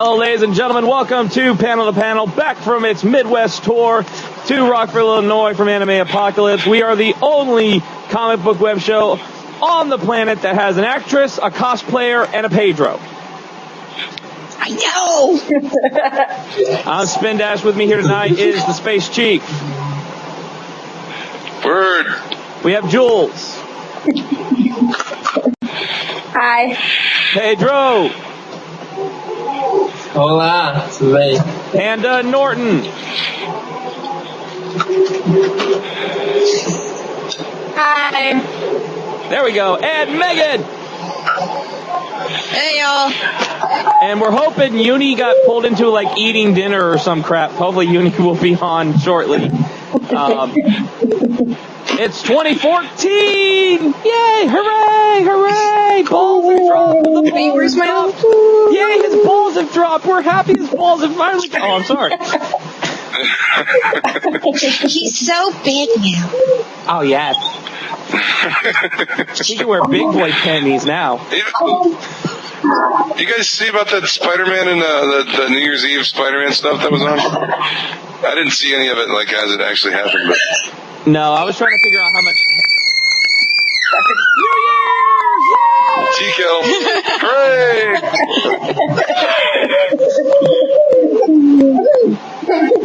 Hello, ladies and gentlemen. Welcome to Panel to Panel, back from its Midwest tour to Rockford, Illinois from Anime Apocalypse. We are the only comic book web show on the planet that has an actress, a cosplayer, and a Pedro. I know! I'm Spin Dash. With me here tonight is the Space Chief. Word. We have Jules. Hi. Pedro. Olá, tudo bem? And Norton. Hi. There we go. And Megan. Hey, y'all. And we're hoping Uni got pulled into like eating dinner or some crap. Hopefully Uni will be on shortly. It's 2014! Yay! Hooray! Hooray! Balls have dropped. The balls Where's my have dropped. Yay! His balls have dropped. We're happy his balls have finally. Oh, I'm sorry. He's so big now. Oh yeah. He can wear big boy panties now. You guys see about that Spider-Man and the New Year's Eve Spider-Man stuff that was on? I didn't see any of it like as it actually happened. But No, I was trying to figure out how much. Chico, hooray!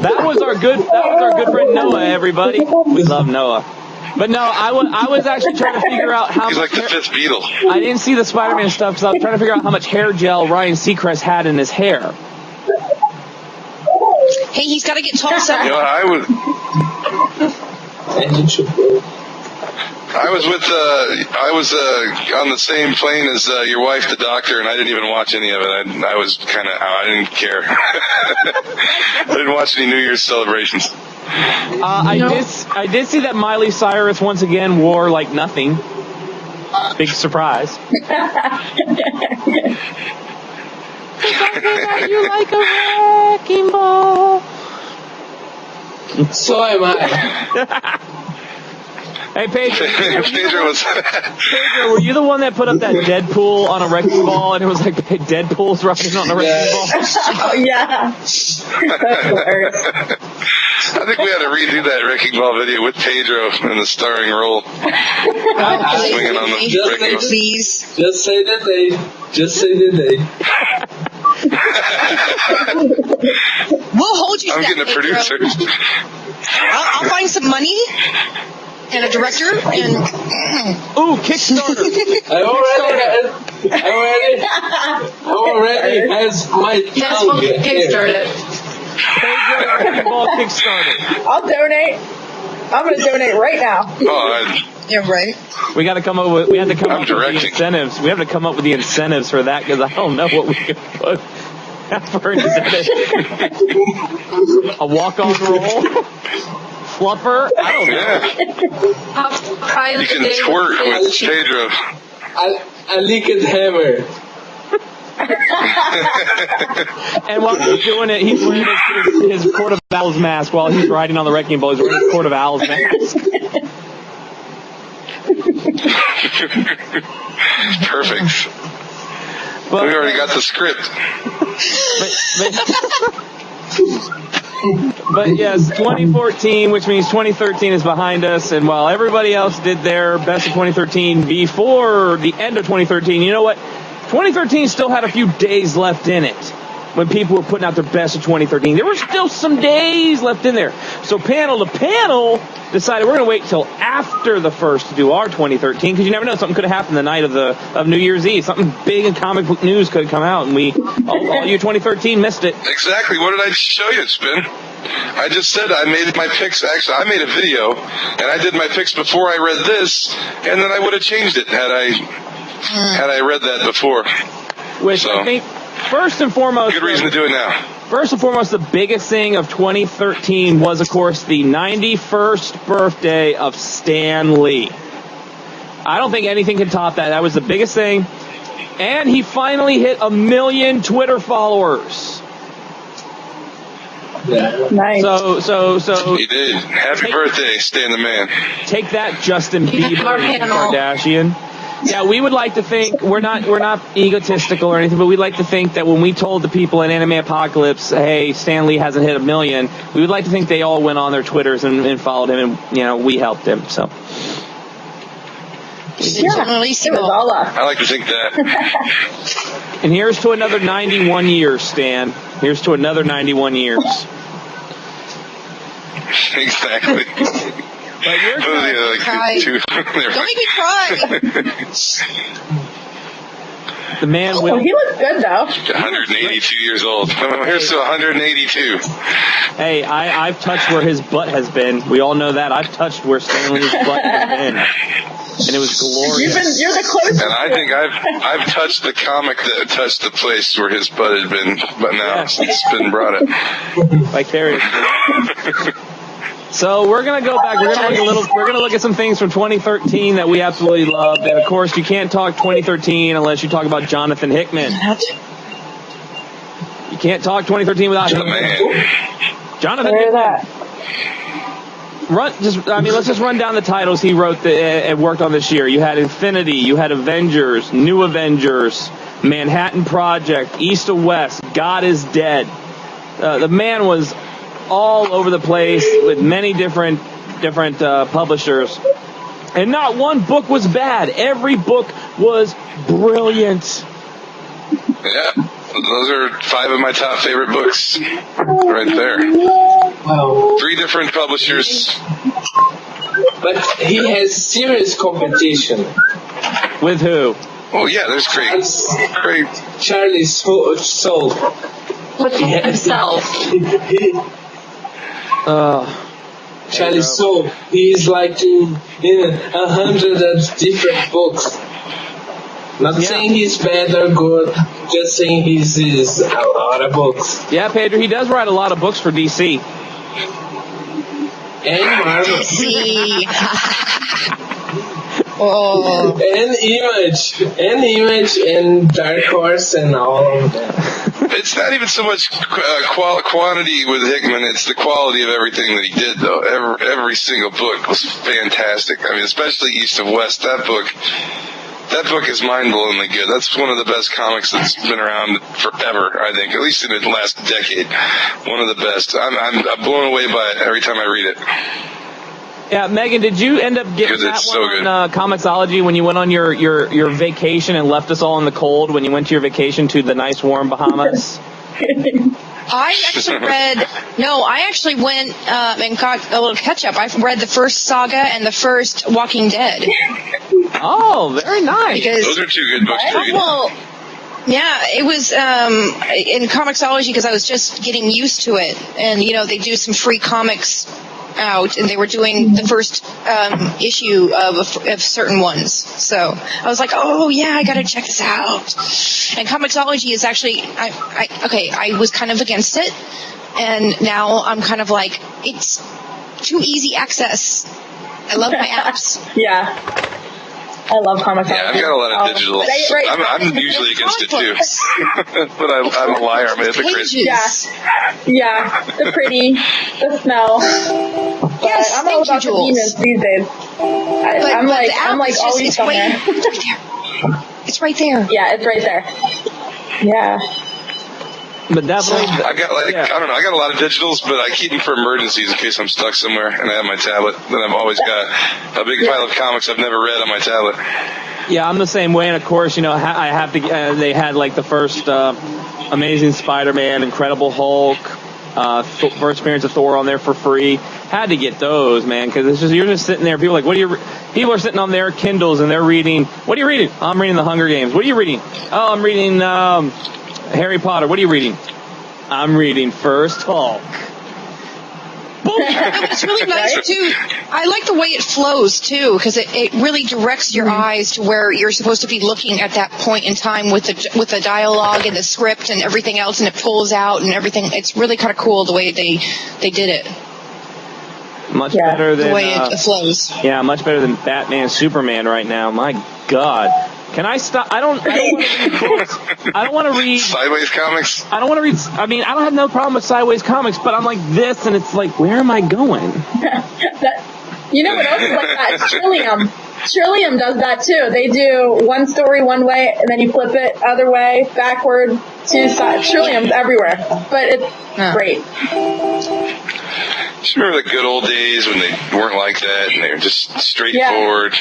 That was our good friend Noah. Everybody, we love Noah. But no, I was actually trying to figure out how He's much. like the fifth Beatle. I didn't see the Spider-Man stuff because I was trying to figure out how much hair gel Ryan Seacrest had in his hair. Hey, he's got to get tall You so. know, I was on the same plane as your wife, the doctor, and I didn't even watch any of it. I was kind of I didn't care. I didn't watch any New Year's celebrations. I did see that Miley Cyrus once again wore like nothing. Big surprise. You like a wrecking ball. So am I. Hey, Pedro. Pedro was. Pedro, were you the one that put up that Deadpool on a wrecking ball, and it was like Deadpool's riding on a wrecking ball? Oh, yeah. That's hilarious. I think we had to redo that wrecking ball video with Pedro in the starring role. Swinging on the wrecking ball. Please. Just say the date. Just say the date. We'll hold you. I'm to getting that, a producer. I'll find some money and a director and. Ooh, Kickstarter. I already has my tongue here. Pedro wrecking ball Kickstarter. I'll donate. I'm going to donate right now. Oh, Yeah, right. We had to come up with I'm the directing. incentives. We have to come up with the incentives for that because I don't know what we could put for incentive. A walk-on roll, fluffer. I don't know. yeah. You can twerk with Pedro. A liquid hammer. And while he's doing it, he's wearing his Court of Owls mask while he's riding on the wrecking ball. He's wearing his Court of Owls mask. Perfect. But, We already got the script. but yes, 2014, which means 2013 is behind us. And while everybody else did their best of 2013 before the end of 2013, you know what? 2013 still had a few days left in it when people were putting out their best of 2013. There were still some days left in there. So Panel to Panel decided we're going to wait till after the first to do our 2013 because you never know. Something could have happened the night of New Year's Eve. Something big in comic book news could have come out, and all you 2013 missed it. Exactly. What did I show you, Spin? I just said I made my picks. Actually, I made a video, and I did my picks before I read this, and then I would have changed it had I read that before. Which So, I think, first and foremost, good reason to do it now. First and foremost, the biggest thing of 2013 was, of course, the 91st birthday of Stan Lee. I don't think anything can top that. That was the biggest thing. And he finally hit 1 million Twitter followers. Yeah. Nice. So He did. Happy birthday, Stan the Man. take that, Justin Bieber, our you panel. Kardashian. Yeah, we would like to think we're not egotistical or anything, but we'd like to think that when we told the people in Anime Apocalypse, hey, Stan Lee hasn't hit 1 million, we would like to think they all went on their Twitters and followed him, and we helped him. So. Yeah, it was all us. I like to think that. And here's to another 91 years, Stan. Here's to another 91 years. Exactly. But you're Cry. Don't make me cry. the man Oh, will. he looks good though. 182 years old. Here's to 182. Hey, I've touched where his butt has been. We all know that. I've touched where Stanley's butt has been. And it was glorious. You're the closest. And I think I've touched the comic that touched the place where his butt had been, but now it's been brought it. Like there it is. So we're gonna go back. We're gonna look at some things from 2013 that we absolutely loved. And of course, you can't talk 2013 unless you talk about Jonathan Hickman. You can't talk 2013 without The Hickman. man. Jonathan Where Hickman. that? Let's just run down the titles he wrote and worked on this year. You had Infinity, you had Avengers, New Avengers, Manhattan Project, East to West, God is Dead. The man was all over the place with many different publishers, and not one book was bad. Every book was brilliant. Yeah, those are 5 of my top favorite books right there. Wow. 3 different publishers. But he has serious competition. With who? Oh yeah, there's great. Charlie Soule. With himself. Charlie Soule. He's like in 100 of different books. Not saying he's bad or good, just saying he's a lot of books. Yeah, Pedro, he does write a lot of books for DC. And Marvel. See. Oh. And Image, and Dark Horse, and all of that. It's not even so much quantity with Hickman; it's the quality of everything that he did. Though every single book was fantastic. I mean, especially East of West. That book is mind-blowingly good. That's one of the best comics that's been around forever, I think, at least in the last decade. One of the best. I'm blown away by it every time I read it. Yeah, Megan, did you end up getting Because that it's one so good. on Comixology when you went on your vacation and left us all in the cold when you went to your vacation to the nice warm Bahamas? I actually went and got a little catch up. I've read the first Saga and the first Walking Dead. Oh, very nice. Because, Those are 2 good books to read. well, yeah, it was in Comixology because I was just getting used to it. And, they do some free comics out, and they were doing the first issue of certain ones. So I was like, oh, yeah, I got to check this out. And Comixology is actually, I was kind of against it. And now I'm kind of like, it's too easy access. I love my apps. Yeah. I love comics. Yeah, I've got a lot of digital. Right. I'm usually against it too, but I'm a liar. I'm a hypocrite. Pages. Yeah, the pretty, the smell. But Yes, I'm all thank you, about the Jules. demons these days. But I'm the app like is just- always it's somewhere. It's right there. Yeah, it's right there. Yeah. But definitely, I've got I got a lot of digitals, but I keep them for emergencies in case I'm stuck somewhere and I have my tablet. Then I've always got a big pile of comics I've never read on my tablet. yeah, I'm the same way. And of course, I have to. They had like the first Amazing Spider-Man, Incredible Hulk, first appearance of Thor on there for free. Had to get those, man, because you're just sitting there. People are like, people are sitting on their Kindles and they're reading. What are you reading? I'm reading The Hunger Games. What are you reading? Oh, I'm reading Harry Potter. What are you reading? I'm reading First Hulk. It's really nice too. I like the way it flows too, because it really directs your eyes to where you're supposed to be looking at that point in time with the dialogue and the script and everything else, and it pulls out and everything. It's really kind of cool the way they did it. Much better than The way it flows. yeah, much better than Batman, Superman right now. My God. Can I stop? I don't want to read books. I don't want to read Sideways comics. I don't want to read. I mean, I don't have no problem with Sideways comics, but I'm like this, and it's like, where am I going? You know what else is like that? It's Trillium. Trillium does that too. They do one story one way, and then you flip it other way, backward, two sides. Trillium's everywhere, but it's great. Just remember the good old days when they weren't like that and they were just straightforward.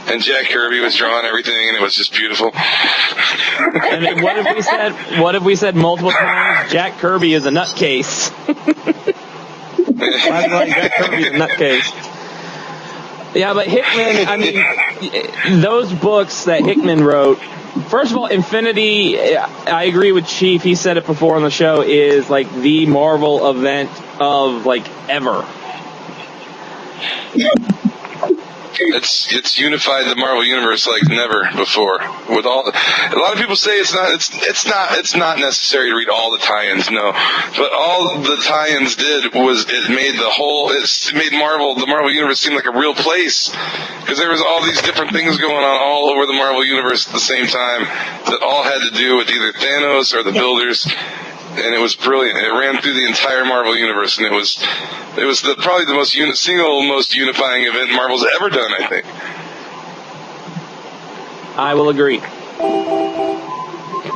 And Jack Kirby was drawing everything and it was just beautiful. I mean, what if we said multiple times, Jack Kirby is a nutcase? Jack Kirby is a nutcase. Yeah, but Hickman, I mean, those books that Hickman wrote, first of all, Infinity, I agree with Chief, he said it before on the show, is like the Marvel event of like ever. It's unified the Marvel universe like never before. With all, a lot of people say it's not necessary to read all the tie-ins. No, but all the tie-ins did was it made the Marvel universe seem like a real place, because there was all these different things going on all over the Marvel universe at the same time that all had to do with either Thanos or the Builders. And it was brilliant. It ran through the entire Marvel universe, and it was probably the most unifying event Marvel's ever done, I think. I will agree,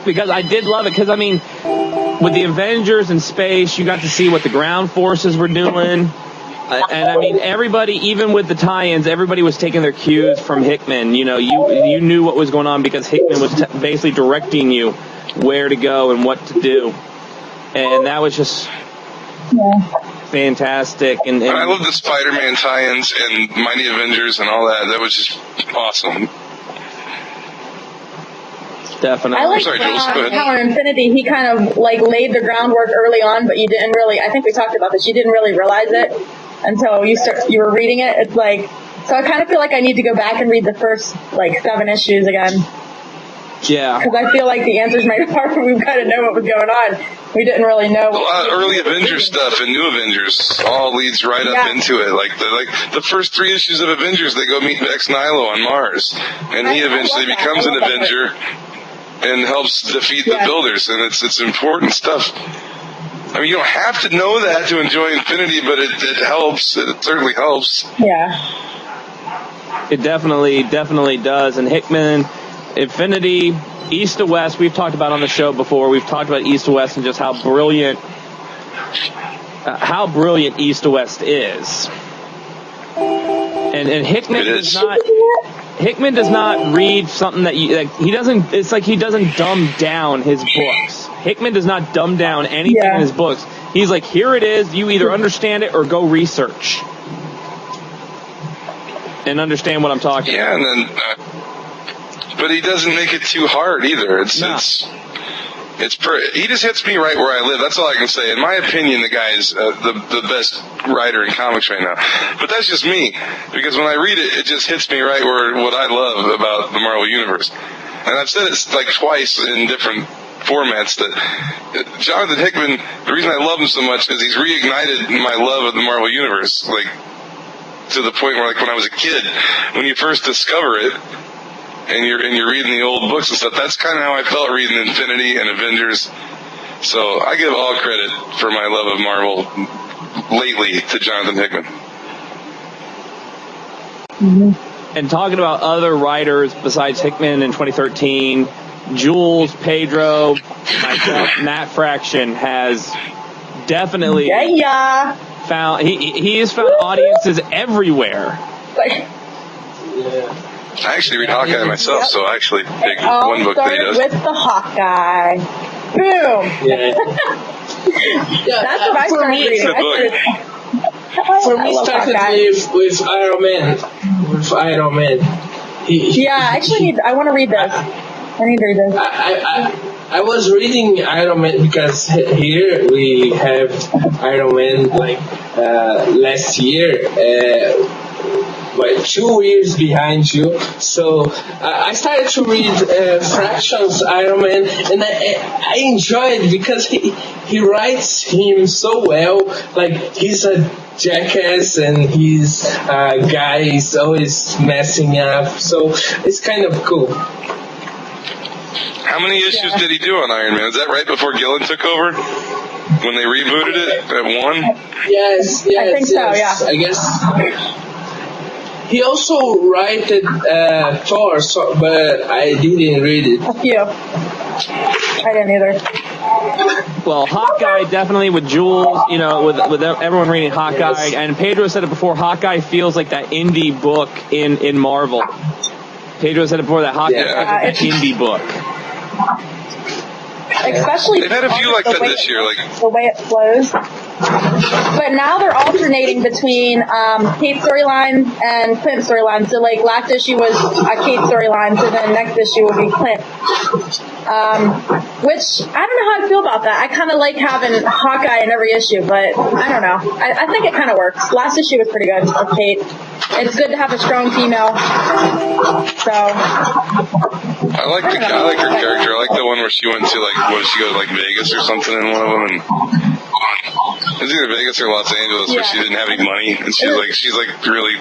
because I did love it. Because I mean, with the Avengers in space, you got to see what the ground forces were doing, and I mean, everybody, even with the tie-ins, everybody was taking their cues from Hickman. You know, you knew what was going on because Hickman was basically directing you where to go and what to do. And that was just fantastic. And I love the Spider-Man tie-ins and Mighty Avengers and all that. That was just awesome. Definitely. I like Sorry, Jules, go ahead. how in Infinity he kind of like laid the groundwork early on, but you didn't really. I think we talked about this. You didn't really realize it until you were reading it. It's like, so I kind of feel like I need to go back and read the first like 7 issues again. Yeah. Because I feel like the answers might have hard. We kind of know what was going on. We didn't really know. A lot of early Avengers stuff and New Avengers all leads right up into it. Like the first 3 issues of Avengers, they go meet Ex Nihilo on Mars, and he eventually becomes an Avenger and helps defeat the Builders, and it's important stuff. I mean, you don't have to know that to enjoy Infinity, but it helps. It certainly helps. Yeah. It definitely does. And Hickman, Infinity, East to West, we've talked about on the show before. We've talked about East to West and just how brilliant East to West is. And Hickman does not read something that he doesn't. It's like he doesn't dumb down his books. Hickman does not dumb down anything in his books. He's like, here it is. You either understand it or go research and understand what I'm talking about. Yeah, and then. But he doesn't make it too hard either. He just hits me right where I live. That's all I can say. In my opinion, the guy is the best writer in comics right now. But that's just me, because when I read it, it just hits me right where what I love about the Marvel Universe. And I've said it like twice in different formats that Jonathan Hickman, the reason I love him so much is he's reignited my love of the Marvel Universe, like to the point where, like, when I was a kid, when you first discover it, and you're reading the old books and stuff, that's kind of how I felt reading Infinity and Avengers. So I give all credit for my love of Marvel lately to Jonathan Hickman. Mm-hmm. And talking about other writers besides Hickman in 2013, Jules, Pedro, myself, Matt Fraction has definitely found he has found audiences everywhere. I actually read Hawkeye myself, so I actually dig one book that he does. With the Hawkeye. Boom! That's what I started reading. For me, started with Iron Man. With Iron Man. I want to read this. I need to read this. I was reading Iron Man because here we have Iron Man like last year. 2 years behind you. So I started to read Fractions Iron Man, and I enjoy it because he writes him so well. Like, he's a jackass and his guy is always messing up. So it's kind of cool. How many issues did he do on Iron Man? Is that right before Gillen took over? When they rebooted it at 1? Yes. I think so, yeah. I guess. he also wrote Thor, but I didn't read it. A few. I didn't either. Well, Hawkeye definitely with Jules, you know, with everyone reading Hawkeye, Yes. and Pedro said it before. Hawkeye feels like that indie book in Marvel. Pedro said it before that Hawkeye feels like that indie book. Especially They've had a few like the that way- this year. Like, the way it flows. But now they're alternating between Kate storylines and Clint storylines. So like last issue was Kate storyline, so then next issue will be Clint. Which I don't know how I feel about that. I kind of like having Hawkeye in every issue, but I don't know. I think it kind of works. Last issue was pretty good of Kate. It's good to have a strong female. So I like her character. I like the one where she went to like, what did she go to like Vegas or something in one of them, and it was either Vegas or Los Angeles where Yeah. she didn't have any money, and she's like really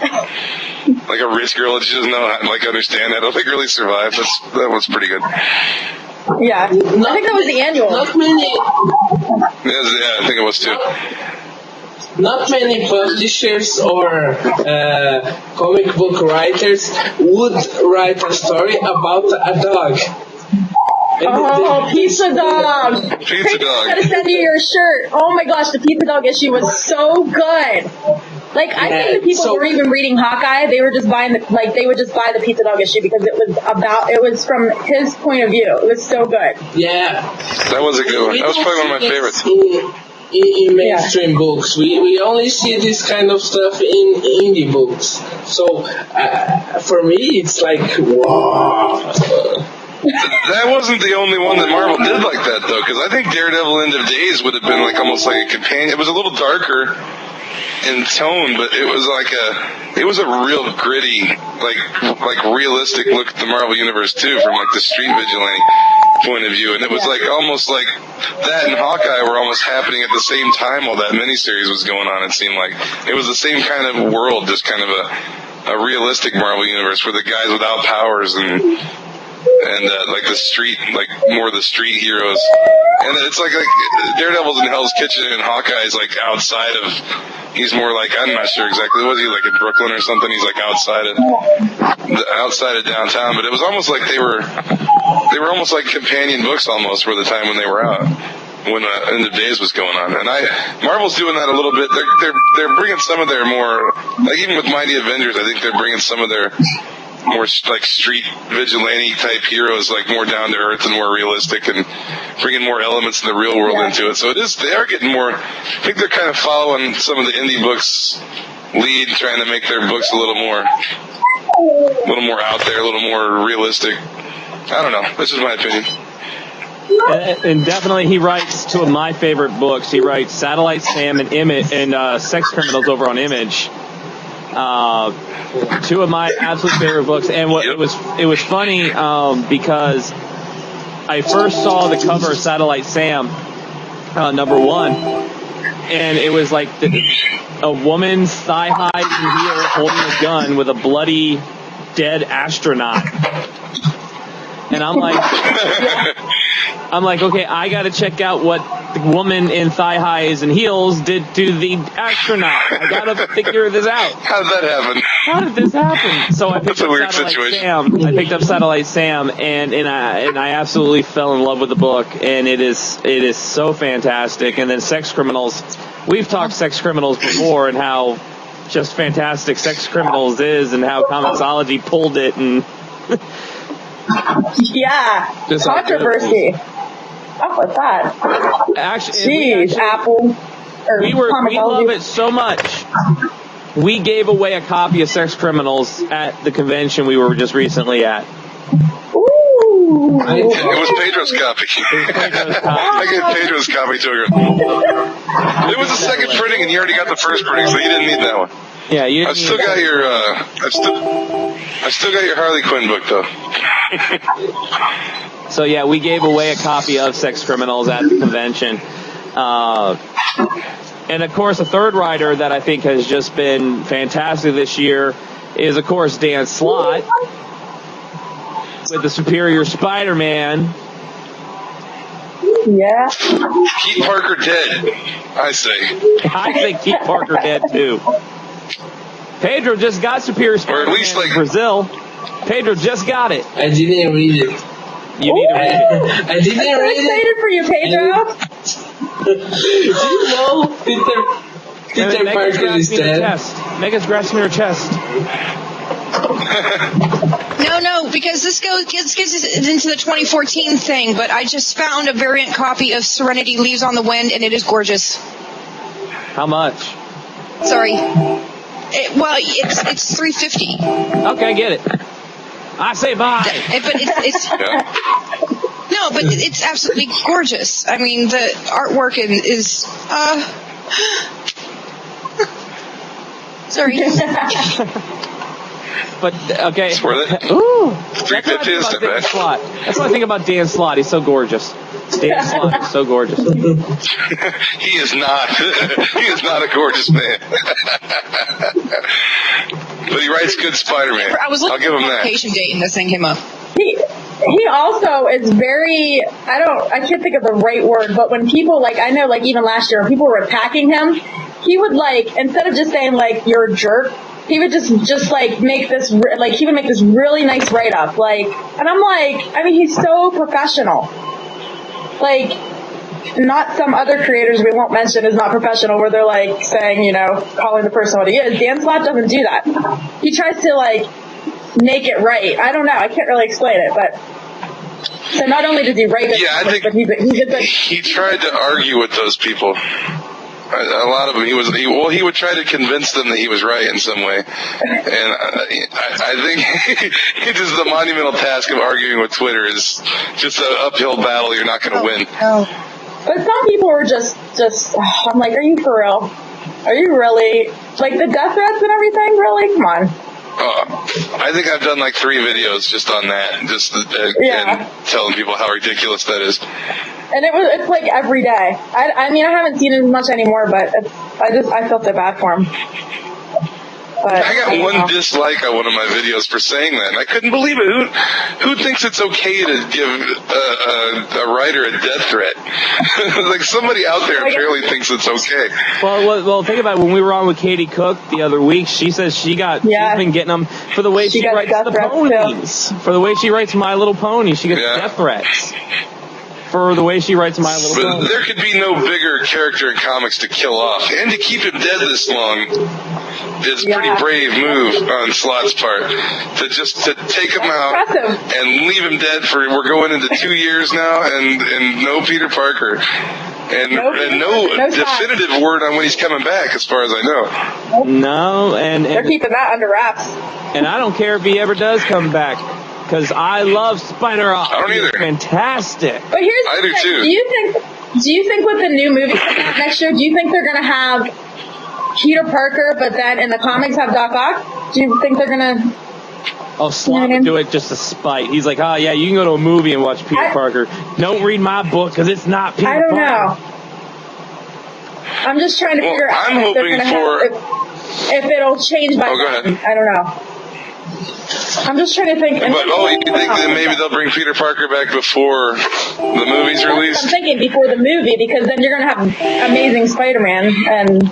like a rich girl, and she doesn't know how to like understand how to like really survive. That was pretty good. yeah, I think that was the annual. Not many, Yeah, I think it was too. not many publishers or comic book writers would write a story about a dog. And Oh, Pizza Dog! Pizza Dog. I gotta send you your shirt. Oh my gosh, the Pizza Dog issue was so good. Like I think the people so- weren't even reading Hawkeye; they were just buying they would just buy the Pizza Dog issue because it was from his point of view. It was so good. Yeah. That was a good one. We That was don't probably one of my see favorites. this in mainstream books. We only see this kind of stuff in indie books. So for me, it's like, wow. That wasn't the only one that Marvel did like that though, because I think Daredevil End of Days would have been like almost like a companion. It was a little darker in tone, but it was a real gritty, like realistic look at the Marvel universe too, from like the street vigilante point of view. And it was like almost like that and Hawkeye were almost happening at the same time while that miniseries was going on. It seemed like it was the same kind of world, just kind of a realistic Marvel universe where the guys without powers and like the street, like more the street heroes. And it's like Daredevil's in Hell's Kitchen and Hawkeye's like outside of, he's more like, I'm not sure exactly, was he like in Brooklyn or something? He's like outside of downtown, but it was almost like they were almost like companion books almost for the time when they were out, when End of Days was going on. And Marvel's doing that a little bit. They're bringing some of their more, like even with Mighty Avengers, I think they're bringing some of their more like street vigilante type heroes, like more down to earth and more realistic, and bringing more elements of the real world into it. So they are getting more. I think they're kind of following some of the indie books lead, trying to make their books a little more out there, a little more realistic. I don't know. This is my opinion. And definitely he writes two of my favorite books. He writes Satellite Sam and Sex Criminals over on Image. Two of my absolute favorite books. And it was funny because I first saw the cover of Satellite Sam, number 1, and it was like a woman's thigh high in here holding a gun with a bloody dead astronaut. And I'm like, okay, I got to check out what the woman in thigh highs and heels did to the astronaut. I got to figure this out. How did that happen? How did this happen? So I picked That's a up weird Satellite situation. Sam. I picked up Satellite Sam, and I absolutely fell in love with the book, and it is so fantastic. And then Sex Criminals, we've talked Sex Criminals before, and how just fantastic Sex Criminals is, and how Comixology pulled it, and Yeah, Just how good it controversy. Up with that. actually, Jeez, Apple. Or we Comixology. love it so much. We gave away a copy of Sex Criminals at the convention we were just recently at. Ooh. It was Pedro's copy. Pedro's copy. I gave Pedro's copy to her. It was the second printing, and you already got the first printing, so you didn't need that one. Yeah, you I've still got your I've still got your Harley Quinn book though. So yeah, we gave away a copy of Sex Criminals at the convention. And of course, a third writer that I think has just been fantastic this year is, of course, Dan Slott with the Superior Spider-Man. Yeah. Keep Parker dead, I say. I think keep Parker dead too. Pedro just got Superior Spider-Man least, in like- Brazil. Pedro just got it. I didn't read it. You need to read it. I didn't I'm so read it. excited for you, Pedro. Do you know Peter Make us Parker grasp is me in the dead? chest. Make us grasp me in your chest. No, because this gets us into the 2014 thing, but I just found a variant copy of Serenity Leaves on the Wind, and it is gorgeous. How much? Sorry. It's $350. Okay, get it. I say bye. But it's Yeah. no, but it's absolutely gorgeous. I mean, the artwork is sorry. But okay. It's worth it. Ooh. $350 isn't Dan bad. Slott. That's what I think about Dan Slott. He's so gorgeous. Dan Slott is so gorgeous. He is not. He is not a gorgeous man. But he writes good Spider-Man. I was I'll looking give at him the that. publication date, and this thing came up. He also is very, I can't think of the right word, but when people, like, I know, like, even last year, when people were attacking him, he would, like, instead of just saying, like, you're a jerk, he would just like, make this, like, he would make this really nice write-up, like, and I'm like, I mean, he's so professional. Like, not some other creators we won't mention is not professional, where they're, like, saying, you know, calling the person what he is. Dan Slott doesn't do that. He tries to, like, make it right. I don't know. I can't really explain it, but so not only does he write it, Yeah, I think but he's a good. he tried to argue with those people. A lot of them, he would try to convince them that he was right in some way, and I think it is the monumental task of arguing with Twitter is just an uphill battle. You're not going to win. But some people were just. I'm like, are you for real? Are you really like the death threats and everything? Really? Come on. I think I've done like 3 videos just on that, just Yeah. and telling people how ridiculous that is. And it's like every day. I mean, I haven't seen it as much anymore, but I felt so bad for him. But I got don't one know. dislike on one of my videos for saying that, and I couldn't believe it. Who thinks it's okay to give a writer a death threat? Like, somebody out there apparently thinks it's okay. Well, think about it. When we were on with Katie Cook the other week, she says she's been getting them for the way She she got writes death the threats, ponies. For the way she writes My Little Pony, she gets Yeah. death threats. For the way she writes My Little But Pony. there could be no bigger character in comics to kill off, and to keep him dead this long is a pretty Yeah. brave move on Slott's part. To take him out Impressive. and leave him dead for, we're going into 2 years now, and no Peter Parker. And No Peter no Parker, no definitive word on when he's coming back, as far as I know. No, They're and keeping that under wraps. I don't care if he ever does come back, because I love Spider-Man. I don't either. Fantastic. But here's I the do thing. too. Do you think with the new movie coming out next year, do you think they're gonna have Peter Parker, but then in the comics have Doc Ock? Do you think they're gonna? Oh, Slott would do it just to spite. He's like, yeah, you can go to a movie and watch Peter Parker. Don't read my book because it's not Peter I don't Parker. know. I'm just trying to Well, figure out I'm if they're hoping gonna for- if it'll change by. Oh, go ahead. I don't know. I'm just trying to think. But, you think that maybe they'll bring Peter Parker back before the movie's released? I'm thinking before the movie, because then you're gonna have Amazing Spider-Man, and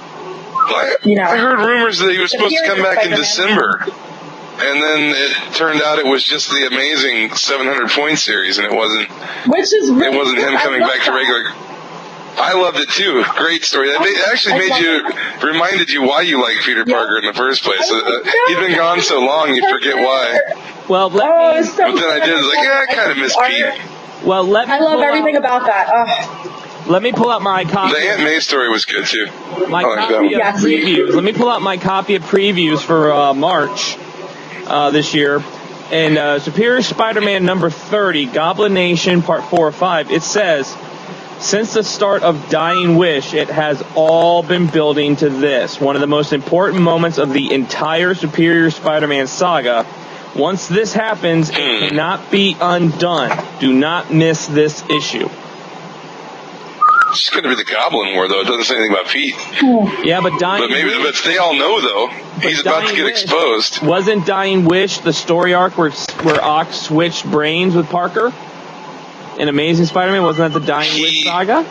you know. I heard rumors that he was supposed to come back in Spider-Man. December. And then it turned out it was just the Amazing 700-point series, and it wasn't Which is really it wasn't him I coming love back to that. regular. I loved it too. Great story. That actually reminded you why you like Peter Parker in the first place. He'd been gone so long, you forget why. Well, Oh, it's so But then I did. I was like, yeah, I kind of miss Pete. I love everything about that. Let me pull out my copy. The Aunt May story was good too. My I like that copy one. of Yes. previews. Let me pull out my copy of previews for March this year. And Superior Spider-Man number 30, Goblin Nation, Part 4 or 5, it says, since the start of Dying Wish, it has all been building to this, one of the most important moments of the entire Superior Spider-Man saga. Once this happens, it cannot be undone. Do not miss this issue. It's going to be the Goblin War, though. It doesn't say anything about Pete. Yeah, but Dying But they all know, though. He's about to Dying get Wish- exposed. Wasn't Dying Wish the story arc where Ock switched brains with Parker? In Amazing Spider-Man, wasn't that the Dying Wish saga?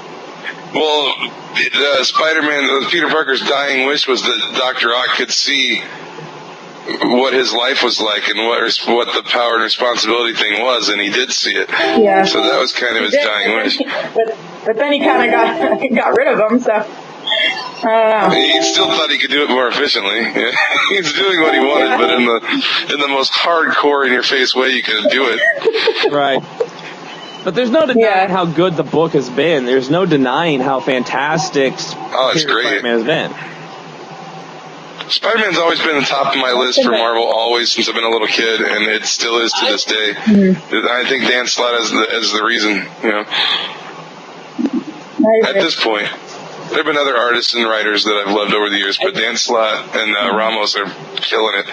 Well, Spider-Man, Peter Parker's dying wish was that Dr. Ock could see what his life was like and what the power and responsibility thing was, and he did see it. Yeah. So that was kind of his dying wish. But then he kind of got rid of them, so I don't know. He still thought he could do it more efficiently. He's doing what he wanted, but in the most hardcore, in-your-face way you could do it. Right. But there's no denying how good the book has been. There's no denying how fantastic It's great. Spider-Man has been. Spider-Man's always been the top of my list for Marvel, always since I've been a little kid, and it still is to this day. I think Dan Slott is the reason, at this point. There have been other artists and writers that I've loved over the years, but Dan Slott and Ramos are killing it.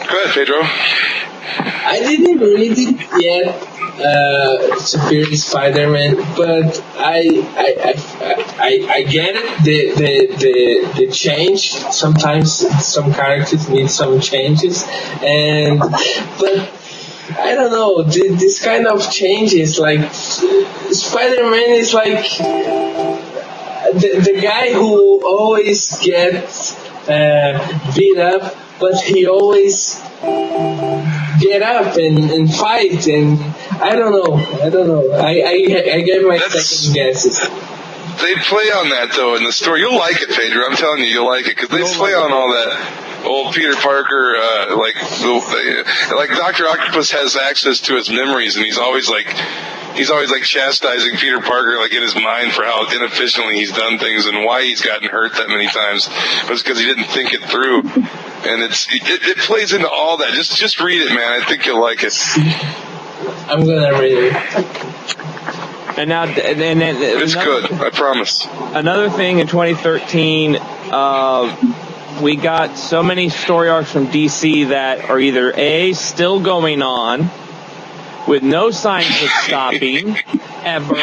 Go ahead, Pedro. I didn't read it yet, Superior Spider-Man, but I get it. The change. Sometimes some characters need some changes, but I don't know. This kind of changes, like Spider-Man is like the guy who always gets beat up, but he always get up and fight, and I don't know. I gave my second guesses. They play on that though in the story. You'll like it, Pedro. I'm telling you, you'll like it because they play on all that. Old Peter Parker, like Dr. Octopus has access to his memories, and he's always like chastising Peter Parker, like in his mind, for how inefficiently he's done things and why he's gotten hurt that many times. But it's because he didn't think it through, and it plays into all that. Just read it, man. I think you'll like it. I'm gonna read it. And now, it's good. I promise. Another thing in 2013, we got so many story arcs from DC that are either A, still going on, with no signs of stopping, ever.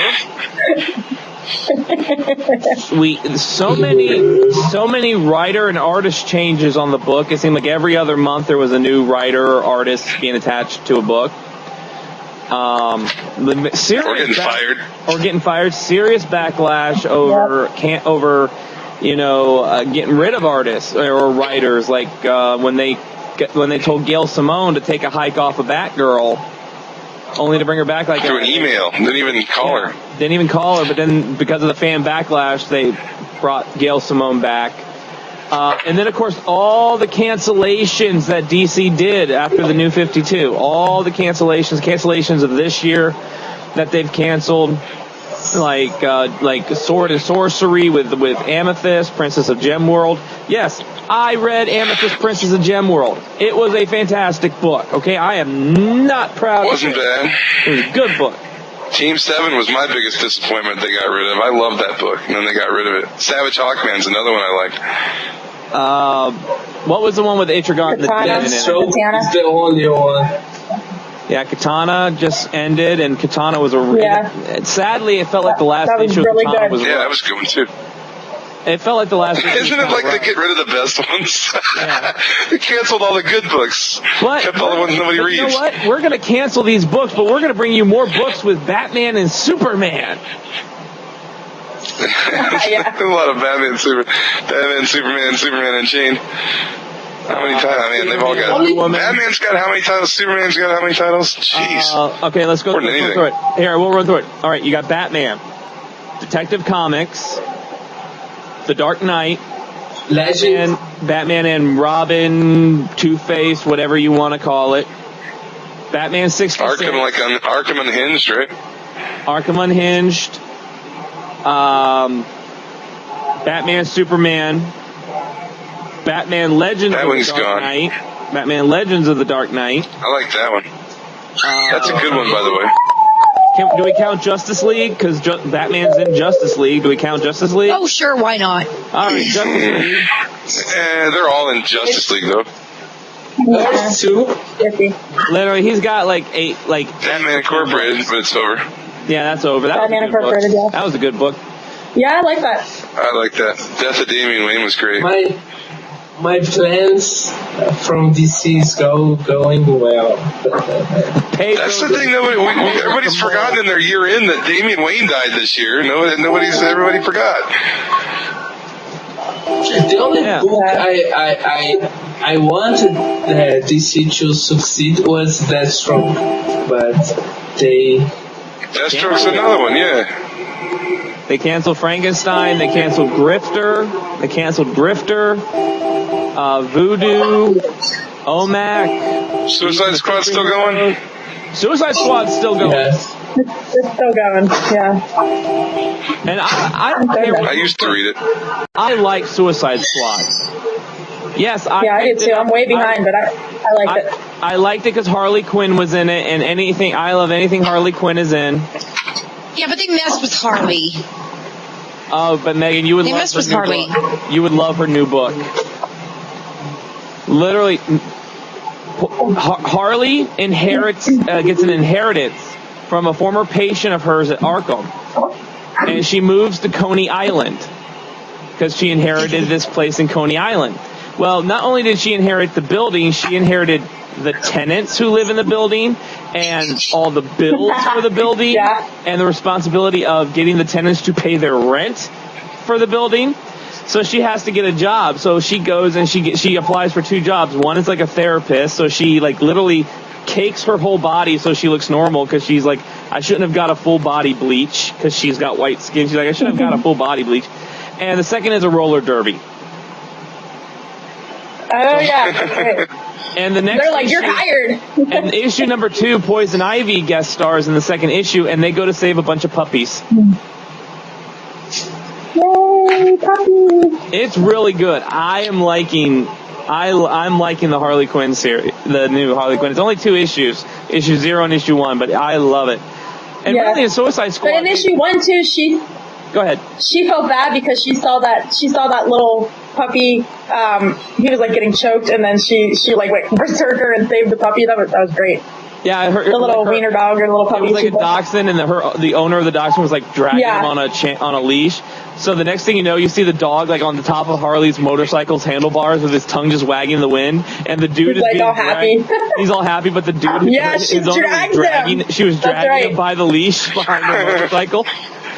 So many writer and artist changes on the book. It seemed like every other month there was a new writer or artist being attached to a book. Or getting fired. Or getting fired. Serious backlash over getting rid of artists or writers, like when they told Gail Simone to take a hike off of Batgirl, only to bring her back through an email. Didn't even call her. Didn't even call her, but then because of the fan backlash, they brought Gail Simone back. And then, of course, all the cancellations that DC did after the New 52. All the cancellations of this year that they've canceled. Like Sword and Sorcery with Amethyst, Princess of Gemworld. Yes, I read Amethyst, Princess of Gemworld. It was a fantastic book. Okay, I am not proud. Wasn't bad. It was a good book. Team 7 was my biggest disappointment they got rid of. I loved that book, and then they got rid of it. Savage Hawkman's another one I liked. What was the one with Etrigan the Dead in it? So it's the only one. Yeah, Katana just ended, and Katana was sadly, it felt like the last issue of really Katana good. was. Yeah, that was a good one too. It felt like the last issue. Isn't it like they get rid of the best ones? Yeah. They canceled all the good books. Kept all the ones nobody reads. You know what? We're going to cancel these books, but we're going to bring you more books with Batman and Superman. A lot of Batman, Superman Unchained. How many titles? I mean, they've all got. Batman's got how many titles? Superman's got how many titles? Jeez. Okay, let's go through it. Here, we'll run through it. All right, you got Batman, Detective Comics, The Dark Knight, Legend, Batman and Robin, Two-Face, whatever you want to call it. Batman 66. Arkham Unhinged, right? Arkham Unhinged. Batman, Superman. Batman Legends of the Dark Knight. Batman Legends of the Dark Knight. I like that one. That's a good one, by the way. Do we count Justice League? Because Batman's in Justice League. Do we count Justice League? Oh, sure, why not? All right, Justice League. They're all in Justice League, though. There's two. Literally, he's got like 8, like. Batman Incorporated, but it's over. Yeah, that's over. Batman Incorporated, yeah. That was a good book. Yeah, I like that. I like that. Death of Damian Wayne was great. My plans from DC is going well. That's the thing. Everybody's forgotten in their year in that Damian Wayne died this year. Everybody forgot. The only Yeah. book I wanted DC to succeed was Deathstroke, but they Deathstroke's another one, yeah. They canceled Frankenstein. They canceled Grifter. They canceled Grifter. Voodoo. OMAC. Suicide Squad's still going? Suicide Squad's still going. yes. It's still going. Yeah. And I don't care I what, used to read it. I like Suicide Squad. Yes, I Yeah, I did too. I'm way behind, but I liked it. I liked it because Harley Quinn was in it, and I love anything Harley Quinn is in. Yeah, but they messed with Harley. Oh, but Megan, you would They love messed her with new Harley. book. You would love her new book. Literally, Harley gets an inheritance from a former patient of hers at Arkham, and she moves to Coney Island because she inherited this place in Coney Island. Well, not only did she inherit the building, she inherited the tenants who live in the building and all the bills for the building Yeah. and the responsibility of getting the tenants to pay their rent for the building. So she has to get a job. So she goes and she applies for 2 jobs. One is like a therapist. So she like literally cakes her whole body so she looks normal because she's like, I shouldn't have got a full body bleach because she's got white skin. She's like, I should have got a full body bleach. And the second is a roller derby. Oh yeah. That's right. And the next They're like, issue, you're hired. and issue number 2, Poison Ivy guest stars in the second issue, and they go to save a bunch of puppies. Yay, puppy. It's really good. I'm liking the Harley Quinn series, the new Harley Quinn. It's only 2 issues, issue 0 and issue 1, but I love it. And Yeah. really, in Suicide Squad, But in issue 1 too, go ahead. she felt bad because she saw that little puppy. He was like getting choked, and then she like went berserker and saved the puppy. That was great. Yeah, I heard The little wiener dog or the little It puppy. was like a she- dachshund, and the owner of the dachshund was like dragging Yeah. him on a leash. So the next thing you know, you see the dog like on the top of Harley's motorcycle's handlebars with his tongue just wagging in the wind, and the dude He's is like being all happy. dragged. He's all happy, but the dude, Yeah, she his owner was dragged dragging. him. She was That's dragging right. him by the leash behind the motorcycle.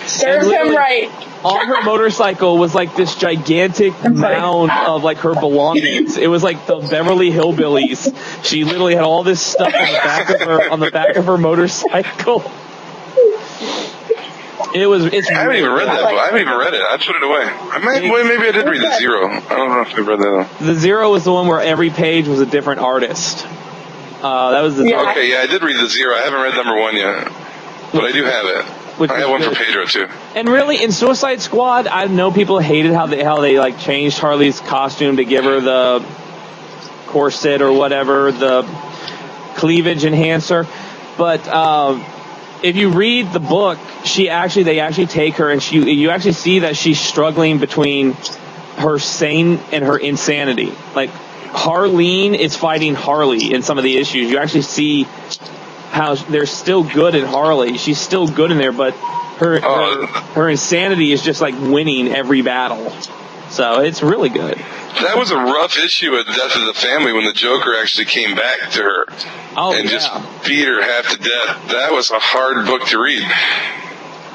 Serves And him literally, right. On her motorcycle was like this gigantic I'm sorry. mound of like her belongings. It was like the Beverly Hillbillies. She literally had all this stuff on the back of her motorcycle. It's I haven't even read that book. I haven't even read it. I put it away. Maybe I did read the 0. I don't know if I read that one. The 0 was the one where every page was a different artist. That was the Yeah. Okay, yeah, I did read the 0. I haven't read number 1 yet. But I do have it. Which I have is one for good. Pedro, too. And really, in Suicide Squad, I know people hated how they like changed Harley's costume to give her the corset or whatever, the cleavage enhancer. But if you read the book, they actually take her and you actually see that she's struggling between her sane and her insanity. Like Harleen is fighting Harley in some of the issues. You actually see how they're still good in Harley. She's still good in there, but her insanity is just like winning every battle. So it's really good. That was a rough issue at Death of the Family when the Joker actually came back to her and just beat her half to death. That was a hard book to read.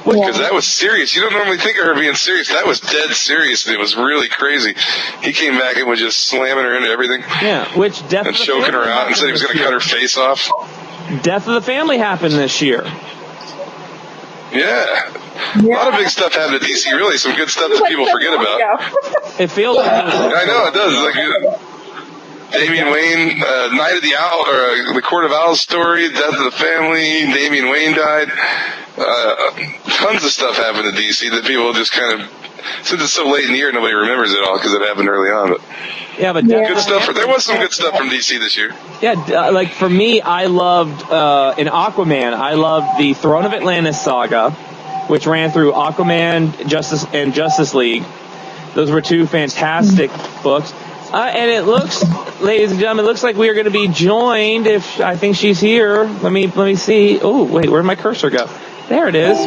Because that was serious. You don't normally think of her being serious. That was dead serious, and it was really crazy. He came back and was just slamming her into everything Yeah, which Death and of the choking her Family out and said he was going to cut her face off. Death of the Family happened this year. Yeah. A lot of big stuff happened at DC, really. Some good stuff that people forget about. It feels like it was I know, it does. Like Damian Wayne, Night of the Owl, or the Court of Owls story, Death of the Family, Damian Wayne died. Tons of stuff happened at DC that people just kind of, since it's so late in the year, nobody remembers it all because it happened early on. But good stuff. There was some good stuff from DC this year. Yeah, like for me, I loved in Aquaman. I loved the Throne of Atlantis saga, which ran through Aquaman, Justice League. Those were 2 fantastic books. And it looks, ladies and gentlemen, it looks like we are going to be joined. If I think she's here, let me see. Oh, wait, where'd my cursor go? There it is.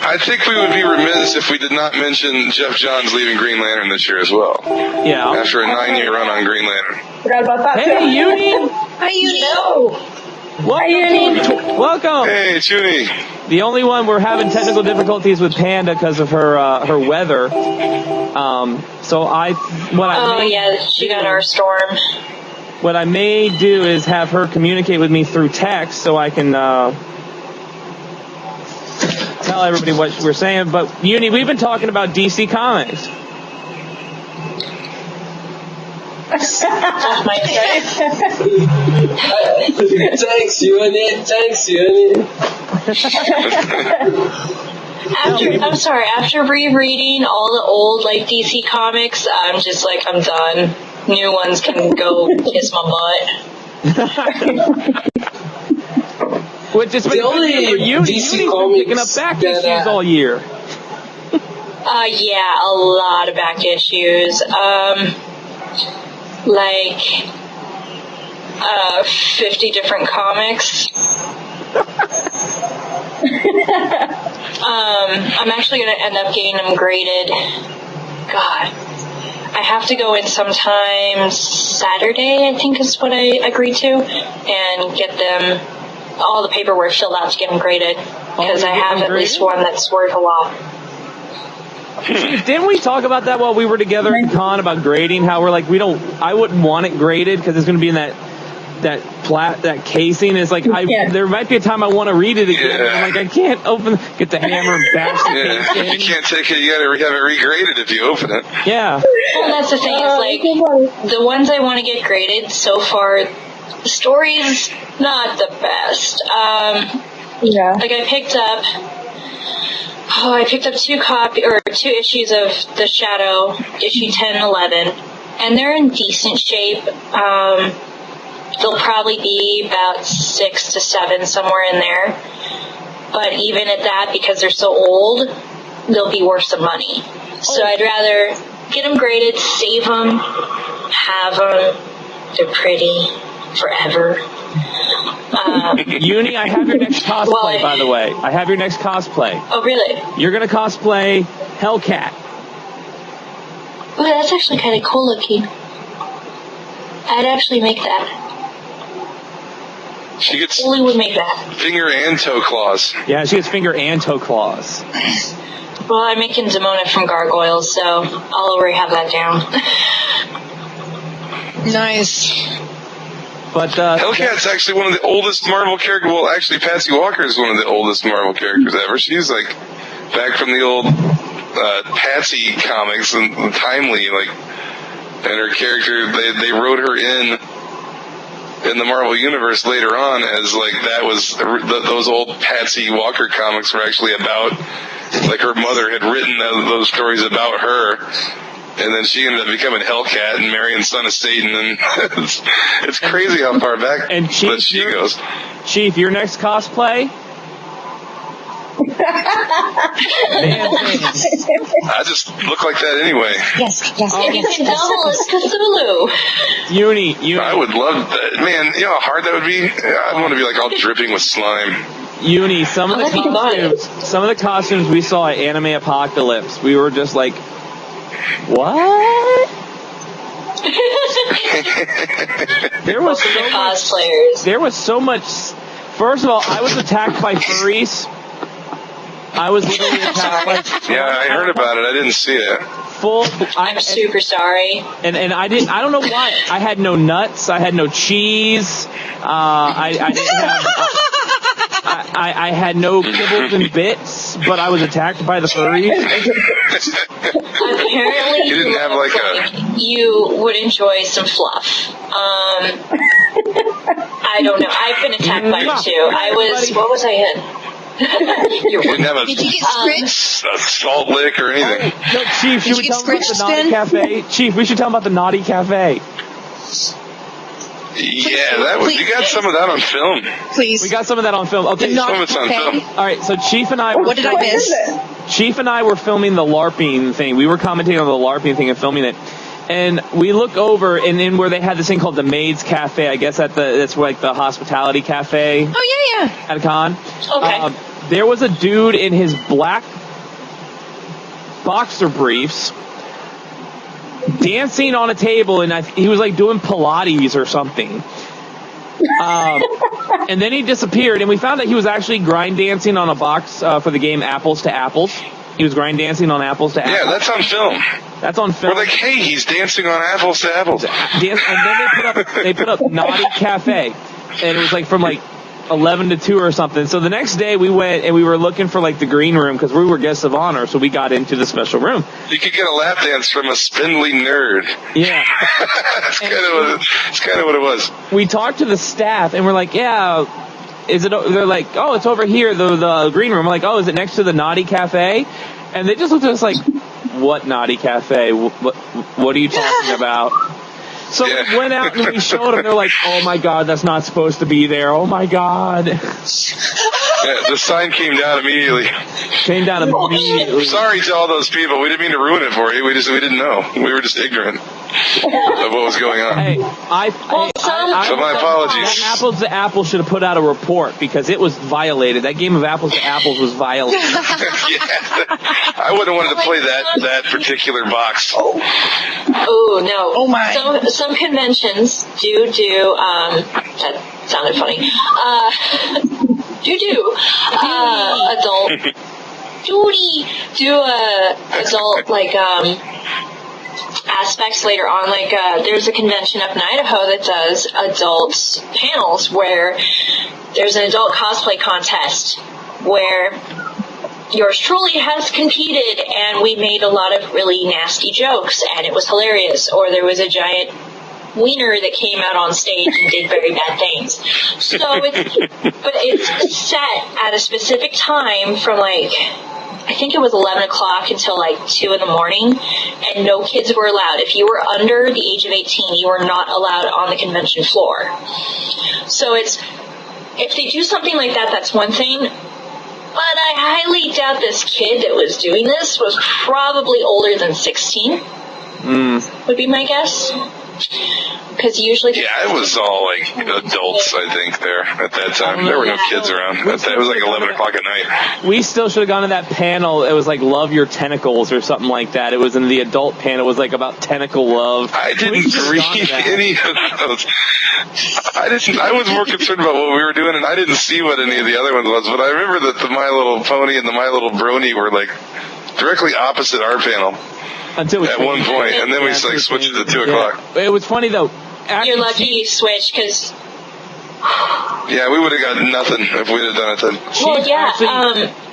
I think we would be remiss if we did not mention Jeff Johns leaving Green Lantern this year as well. Yeah. After a 9-year run on Green Lantern. Forgot about that. Hey, Uni. Hi, Uni. Uni. Welcome. Hey, Junie. The only one we're having technical difficulties with Panda because of her weather. She got our storm. What I may do is have her communicate with me through text so I can tell everybody what we're saying. But Uni, we've been talking about DC Comics. That's my Thanks, Uni. After rereading all the old DC Comics, I'm just like, I'm done. New ones can go kiss my butt. Which is The only DC Comics picking up back that, issues all year. Yeah, a lot of back issues. 50 different comics. I'm actually going to end up getting them graded. God. I have to go in sometime Saturday, I think is what I agreed to, and get them, all the paperwork filled out to get them graded, because I have at least one that's worth a lot. Didn't we talk about that while we were together at con about grading? How we're like, I wouldn't want it graded because it's going to be in that casing. It's like there might be a time I want to read it again. Yeah. I'm like, I can't get the hammer and bash the casing. You can't take it. You got to have it regraded if you open it. Yeah. Well, that's the thing, is the ones I want to get graded so far, the story's not the best. I picked up two issues of The Shadow, issue 10 and 11, and they're in decent shape. They'll probably be about 6 to 7, somewhere in there. But even at that, because they're so old, they'll be worth some money. So I'd rather get them graded, save them, have them. They're pretty forever. Uni, I have your next cosplay, by the way. I have your next cosplay. Oh, really? You're going to cosplay Hellcat. Oh, that's actually kind of cool looking. I'd actually make that. She gets Totally would make that. finger and toe claws. Yeah, she has finger and toe claws. Well, I'm making Demona from Gargoyles, so I'll already have that down. Nice. But Hellcat's actually one of the oldest Marvel characters. Well, actually, Patsy Walker is one of the oldest Marvel characters ever. She's like back from the old Patsy comics and Timely, and her character. They wrote her in the Marvel universe later on as that was those old Patsy Walker comics were actually about her mother had written those stories about her. And then she ended up becoming Hellcat and marrying Son of Satan, and it's crazy how far back and Chief, that she goes. Chief, your next cosplay? I just look like that anyway. Yes. If you can double as Cthulhu. Uni. I would love that. Man, you know how hard that would be? I'd want to be all dripping with slime. Uni, some of the costumes we saw at Anime Apocalypse, we were just like, what? There was so much. First of all, I was attacked by furries. I was literally attacked by. Yeah, I heard about it. I didn't see it. I'm super sorry. And I don't know why. I had no nuts. I had no cheese. I didn't have. I had no kibbles and bits, but I was attacked by the furries. Apparently, You didn't have you would enjoy some fluff. I don't know. I've been attacked by it too. What was I in? You didn't have Did you get scritched? a salt lick or anything. No, Chief, should we tell them about the Naughty Cafe? Chief, we should tell them about the Naughty Cafe. Yeah, you got some of that on film. Please. We got some of that on film. Okay, Some of it's on film. all right. So Chief and I. What did I miss? Chief and I were filming the LARPing thing. We were commentating on the LARPing thing and filming it. And we look over, and then where they had this thing called the Maids Cafe, I guess that's the hospitality cafe. Oh, yeah. At a con. Okay. There was a dude in his black boxer briefs dancing on a table, and he was doing Pilates or something. And then he disappeared, and we found out he was actually grind dancing on a box for the game Apples to Apples. He was grind dancing on Apples to Apples. Yeah, that's on film. That's on film. We're like, hey, he's dancing on Apples to Apples. And then they put up Naughty Cafe, and it was like from like 11 to 2 or something. So the next day we went and we were looking for like the green room because we were guests of honor. So we got into the special room. You could get a lap dance from a spindly nerd. Yeah. That's kind of what it was. We talked to the staff and we're like, yeah, is it? They're like, oh, it's over here, the green room. We're like, oh, is it next to the Naughty Cafe? And they just looked at us like, what Naughty Cafe? What are you talking about? So we went out and we showed them. They're like, oh my God, that's not supposed to be there. Oh my God. Yeah, the sign came down immediately. Sorry to all those people. We didn't mean to ruin it for you. We didn't know. We were just ignorant of what was going on. Hey, so my apologies. That Apples to Apples should have put out a report because it was violated. That game of Apples to Apples was violated. Yeah, I wouldn't want to play that particular box. Oh no! Oh my! Some conventions do. That sounded funny. Adult like aspects later on. Like there's a convention up in Idaho that does adult panels where there's an adult cosplay contest where yours truly has competed, and we made a lot of really nasty jokes, and it was hilarious. Or there was a giant wiener that came out on stage and did very bad things. So it's set at a specific time from like, I think it was 11 o'clock until like 2 in the morning, and no kids were allowed. If you were under the age of 18, you were not allowed on the convention floor. So if they do something like that, that's one thing. But I highly doubt this kid that was doing this was probably older than 16. Would be my guess. Because usually... Yeah, it was all like adults, I think, there at that time. There were no kids around. It was like 11 o'clock at night. We still should have gone to that panel. It was like Love Your Tentacles or something like that. It was in the adult panel. It was like about tentacle love. I didn't read any of those. I was more concerned about what we were doing, and I didn't see what any of the other ones was. But I remember that the My Little Pony and the My Little Brony were like directly opposite our panel. Until at one point, and then we like switched it to 2 o'clock. It was funny though. You're lucky you switched because. Yeah, we would have gotten nothing if we'd have done it then. Well, yeah.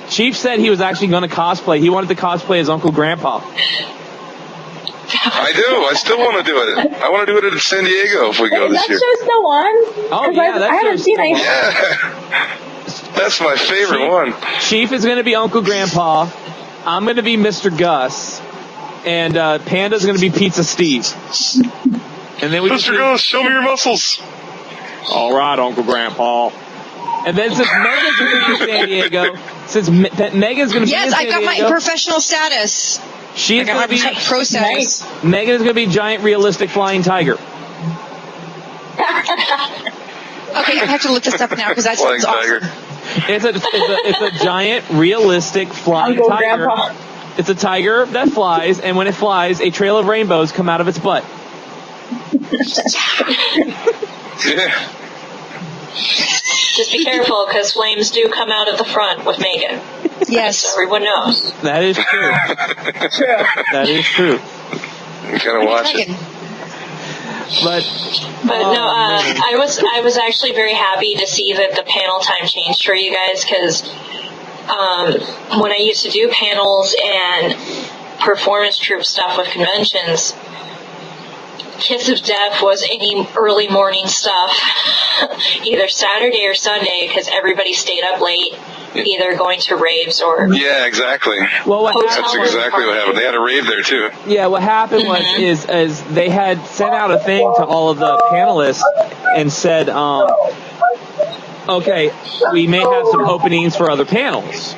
Chief said he was actually going to cosplay. He wanted to cosplay as Uncle Grandpa. I do. I still want to do it. I want to do it in San Diego if we go this year. That show's still on? Oh yeah, I haven't seen it. Yeah, that's my favorite one. Chief is going to be Uncle Grandpa. I'm going to be Mr. Gus. And Panda's going to be Pizza Steve. And then Mr. Gus, show me your muscles. All right, Uncle Grandpa. And then since Megan's going to be in San Diego, Megan's going to be in San Diego. Yes, I got my professional status. She's going to be pro status. Megan is going to be giant realistic flying tiger. Okay, I have to look this up now because that sounds awesome. It's a giant realistic flying Uncle tiger. Grandpa. It's a tiger that flies, and when it flies, a trail of rainbows come out of its butt. Yeah. Just be careful, because flames do come out at the front with Megan. Yes. So everyone knows. That is true. That is true. You gotta watch it. But no, I was actually very happy to see that the panel time changed for you guys, because when I used to do panels and performance troupe stuff with conventions, Kiss of Death was any early morning stuff, either Saturday or Sunday, because everybody stayed up late, either going to raves or... Yeah, exactly. Well, that's exactly what happened. They had a rave there, too. Yeah, what happened was is they had sent out a thing to all of the panelists and said, okay, we may have some openings for other panels.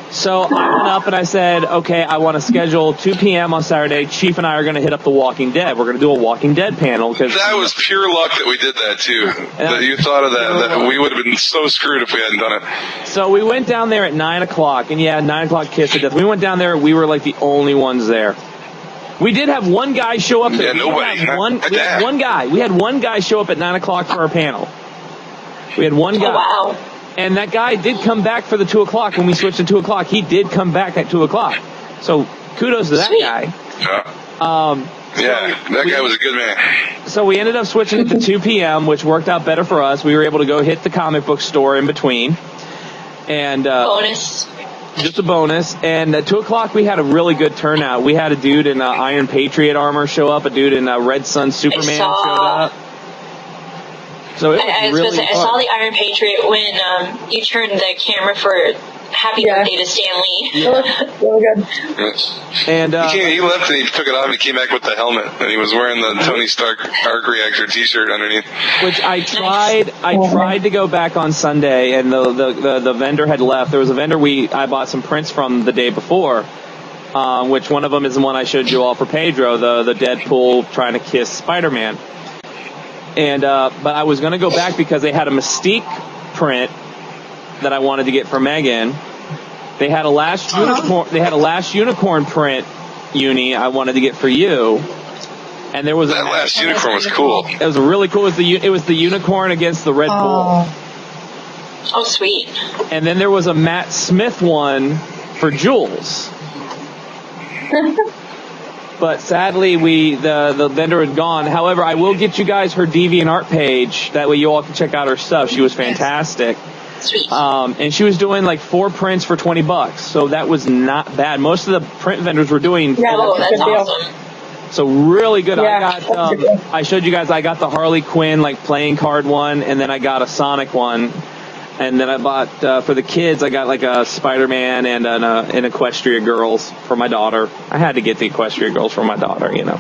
So I went up and I said, okay, I want to schedule 2 p.m. on Saturday. Chief and I are going to hit up The Walking Dead. We're going to do a Walking Dead panel. That was pure luck that we did that, too. That you thought of that we would have been so screwed if we hadn't done it. So we went down there at 9 o'clock. And, 9 o'clock Kiss of Death. We went down there. We were like the only ones there. We did have one guy show up. Yeah, nobody. We had one guy show up at 9 o'clock for our panel. We had one guy. Oh, wow. And that guy did come back for the 2 o'clock when we switched to 2 o'clock. He did come back at 2 o'clock. So kudos to that Sweet. guy. Yeah, that guy was a good man. So we ended up switching it to 2 p.m., which worked out better for us. We were able to go hit the comic book store in between. And Bonus. just a bonus. And at 2 o'clock, we had a really good turnout. We had a dude in Iron Patriot armor show up. A dude in Red Sun Superman saw- showed up. So it was I was really supposed to say, I fun. saw the Iron Patriot when you turned the camera for Happy Yeah. Birthday to Stan Lee. It looks really good. And He left and he took it off and he came back with the helmet and he was wearing the Tony Stark Arc Reactor t-shirt underneath. which I tried to go back on Sunday, and the vendor had left. There was a vendor I bought some prints from the day before, which one of them is the one I showed you all for Pedro, the Deadpool trying to kiss Spider-Man. And but I was going to go back because they had a Mystique print that I wanted to get for Megan. They had a last unicorn print uni I wanted to get for you. And there was That last unicorn was cool. It was really cool. It was the unicorn against the Red Bull. Oh, sweet. And then there was a Matt Smith one for Jules. But sadly, the vendor had gone. However, I will get you guys her DeviantArt page. That way you all can check out her stuff. She was fantastic. Sweet. And she was doing like 4 prints for $20. So that was not bad. Most of the print vendors were doing Yeah, Oh, that's a that's good deal. awesome. so really good. Yeah, I that's got a good. I showed you guys I got the Harley Quinn like playing card one, and then I got a Sonic one, and then I bought for the kids I got like a Spider-Man and an Equestria Girls for my daughter. I had to get the Equestria Girls for my daughter, you know.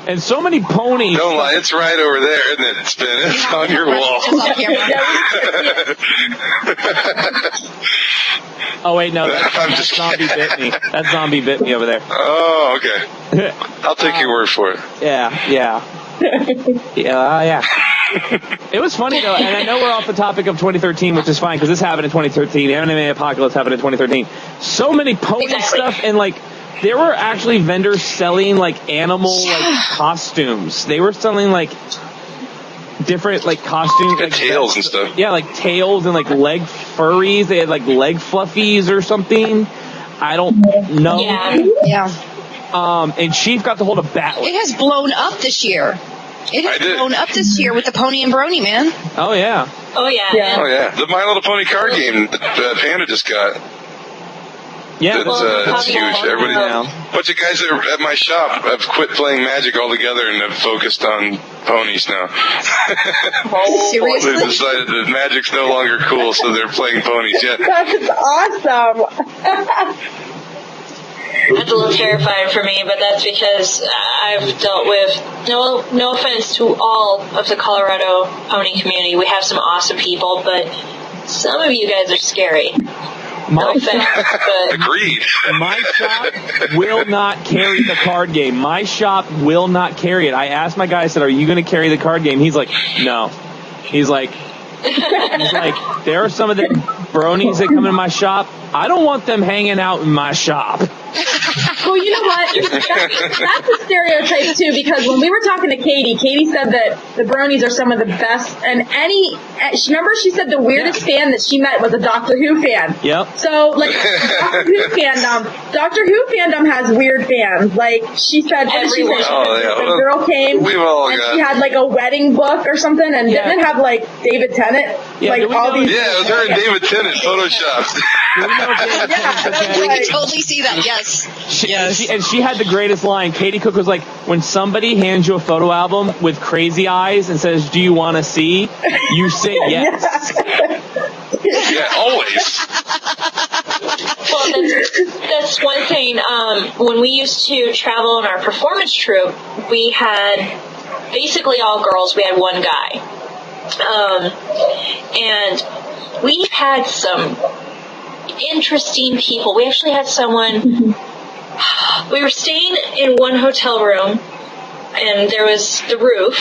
And so many ponies. Don't lie, it's right over there, isn't it, Spin? It's on your wall. It's on camera. Oh wait, no, I'm that just zombie bit me. That zombie bit me over there. Oh, okay. I'll take your word for it. Yeah. It was funny though, and I know we're off the topic of 2013, which is fine because this happened in 2013. Anime Apocalypse happened in 2013. So many pony Exactly. stuff, and like there were actually vendors selling like animal like costumes. They were selling like different like costumes, Like tails and stuff. Yeah, like tails and like leg furries. They had like leg fluffies or something. I don't know. Yeah. Yeah. And Chief got to hold a bat. It has blown up this year. It I has did. blown up this year with the Pony and Brony, man. Oh yeah. Oh, yeah. Yeah. Oh, yeah. The My Little Pony card game that Panda just got. Yeah. It's huge. Everybody, now. a bunch of guys that are at my shop have quit playing Magic altogether and have focused on ponies now. They've Seriously? decided that Magic's no longer cool, so they're playing ponies. Yeah. That's awesome. That's a little terrifying for me, but that's because I've dealt with, no offense to all of the Colorado pony community. We have some awesome people, but some of you guys are scary. No My offense, but Agreed. My shop will not carry the card game. My shop will not carry it. I asked my guy, I said, are you going to carry the card game? He's like, no. He's like, there are some of the bronies that come in my shop. I don't want them hanging out in my shop. Well, you know what? That's a stereotype too, because when we were talking to Katie said that the bronies are some of the best. And remember she said the weirdest fan that she met was a Doctor Who fan. Yep. So, like, Doctor Who fandom has weird fans. Like, she said, what did she say? Oh, yeah. The girl came We've all and got- she had, like, a wedding book or something, and Yeah. didn't it have, like, David Tennant? Yeah, like, do we all know- these... Yeah, it was her and David Tennant photoshopped. Do we know if they- Yeah, We Right. can totally see that, yes. She had the greatest line. Katie Cook was like, when somebody hands you a photo album with crazy eyes and says, do you want to see? You say yes. Yeah, always. well, that's one thing. When we used to travel in our performance troupe, we had basically all girls. We had one guy. And we had some interesting people. We actually had someone... We were staying in one hotel room, and there was the roof,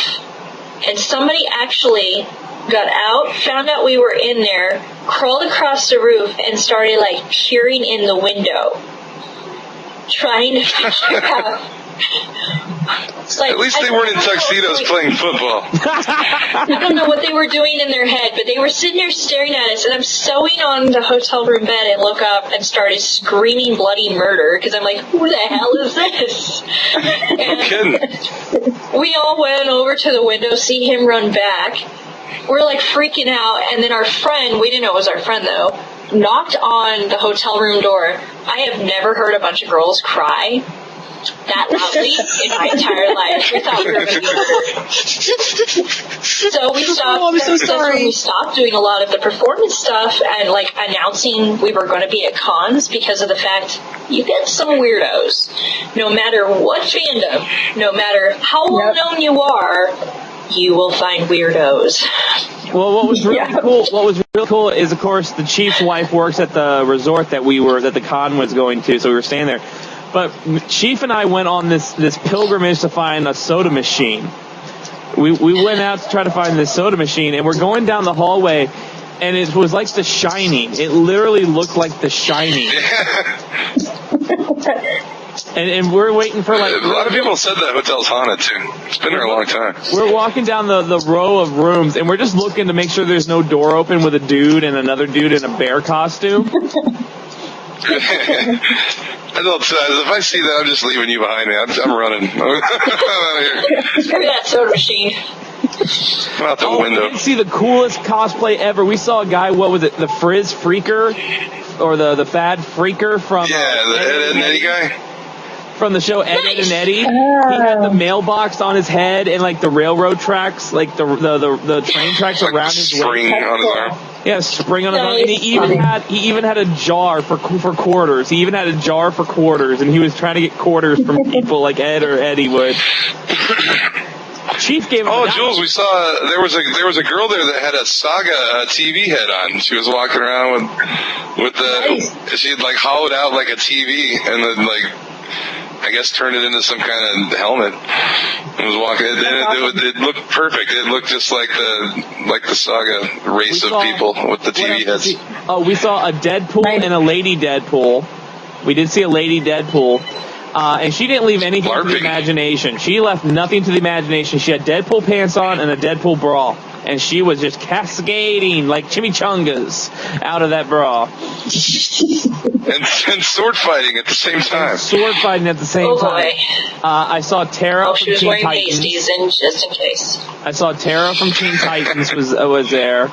and somebody actually got out, found out we were in there, crawled across the roof, and started, like, peering in the window, trying to figure out It's like, At least they weren't in tuxedos playing football. I don't know what they were doing in their head, but they were sitting there staring at us, and I'm sewing on the hotel room bed and look up and started screaming bloody murder because I'm like, who the hell is this? No kidding. We all went over to the window, see him run back. We're like freaking out, and then our friend, we didn't know it was our friend though, knocked on the hotel room door. I have never heard a bunch of girls cry that loudly in my entire life. We thought we were going to be So we stopped. Oh, I'm so that's when sorry. we stopped doing a lot of the performance stuff and like announcing we were going to be at cons because of the fact you get some weirdos. No matter what fandom, no matter how well known you are, you will find weirdos. Well, what was really cool is, of course, the chief's wife works at the resort that the con was going to, so we were staying there. But Chief and I went on this pilgrimage to find a soda machine. We went out to try to find this soda machine, and we're going down the hallway, and it was like The Shining. It literally looked like The Shining. And we're waiting for like... A lot of people said that hotel's haunted, too. It's been there a long time. We're walking down the row of rooms, and we're just looking to make sure there's no door open with a dude and another dude in a bear costume. I don't. If I see that, I'm just leaving you behind me. I'm running. I'm out of here. Screw that soda machine. I'm out the We window. didn't see the coolest cosplay ever. We saw a guy, what was it, the Frizz Freaker? Or the Fad Freaker from... Yeah, the Ed and Eddie guy. From the show Ed, Ed and Eddie. He had the mailbox on his head and like the railroad tracks, like the train tracks Like around his string waist. on his arm. Yeah, spring on his arm. And he even had a jar for quarters. He even had a jar for quarters, and he was trying to get quarters from people like Ed or Eddie would. Chief gave him Oh, a Jules, we saw there was a girl there that had a Saga TV head on. She was walking around with the she had like hollowed out like a TV and then like I guess turned it into some kind of helmet and was walking. It looked perfect. It looked just like the Saga race of people with the TV heads. Oh, we saw a Deadpool and a Lady Deadpool. We did see a Lady Deadpool. And she didn't leave anything to the imagination. She left nothing to the imagination. She had Deadpool pants on and a Deadpool bra. And she was just cascading like chimichangas out of that bra. And sword fighting at the same time. Sword fighting at the same time. I saw Tara from She was Teen wearing Titans. pasties and just in case. I saw Tara from Teen Titans was there.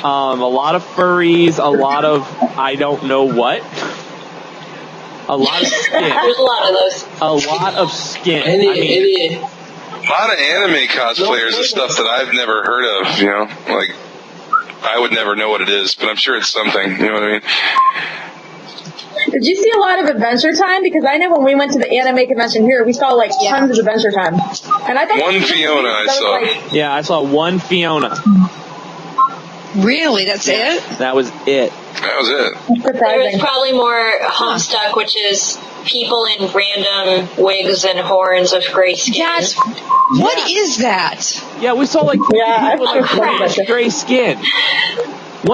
A lot of furries, a lot of I don't know what. A lot of skin. There's a lot of those. A lot of skin. A lot of anime cosplayers and stuff that I've never heard of, you know? Like, I would never know what it is, but I'm sure it's something, you know what I mean? Did you see a lot of Adventure Time? Because I know when we went to the anime convention here, we saw like tons of Adventure Time. And I thought One Fiona I saw. Yeah, I saw one Fiona. Really? That's it? That was it. That was it. There was probably more Homestuck, which is people in random wigs and horns of gray skin. What is that? Yeah, we saw like people I with gray skin.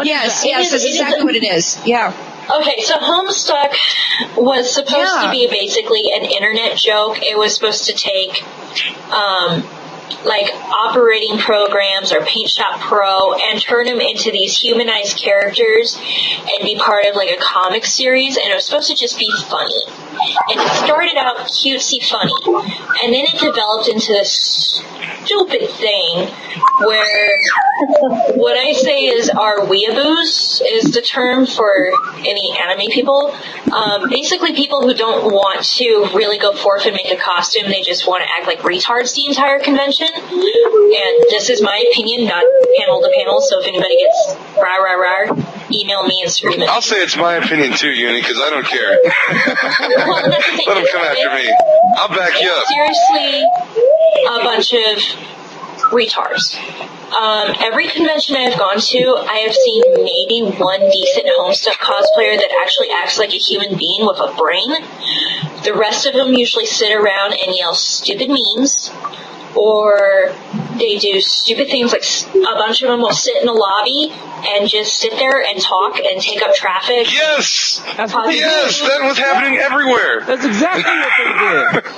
Yes, that's exactly what it is. Yeah. Okay, so Homestuck was supposed to be basically an internet joke. It was supposed to take like operating programs or Paint Shop Pro and turn them into these humanized characters and be part of like a comic series, and it was supposed to just be funny. And it started out cutesy funny, and then it developed into this stupid thing where what I say is our weeaboos is the term for any anime people. Basically people who don't want to really go forth and make a costume, they just want to act like retards the entire convention. And this is my opinion, not panel to panel, so if anybody gets rah, email me and scream it. I'll say it's my opinion too, Uni, because I don't care. Well, that's the thing. Let them come after me. I'll back you up. Seriously, a bunch of retards. Every convention I've gone to, I have seen maybe one decent Homestuck cosplayer that actually acts like a human being with a brain. The rest of them usually sit around and yell stupid memes, or they do stupid things like a bunch of them will sit in the lobby and just sit there and talk and take up traffic. Yes! That's what they Yes, did. that was happening everywhere. That's exactly what they did.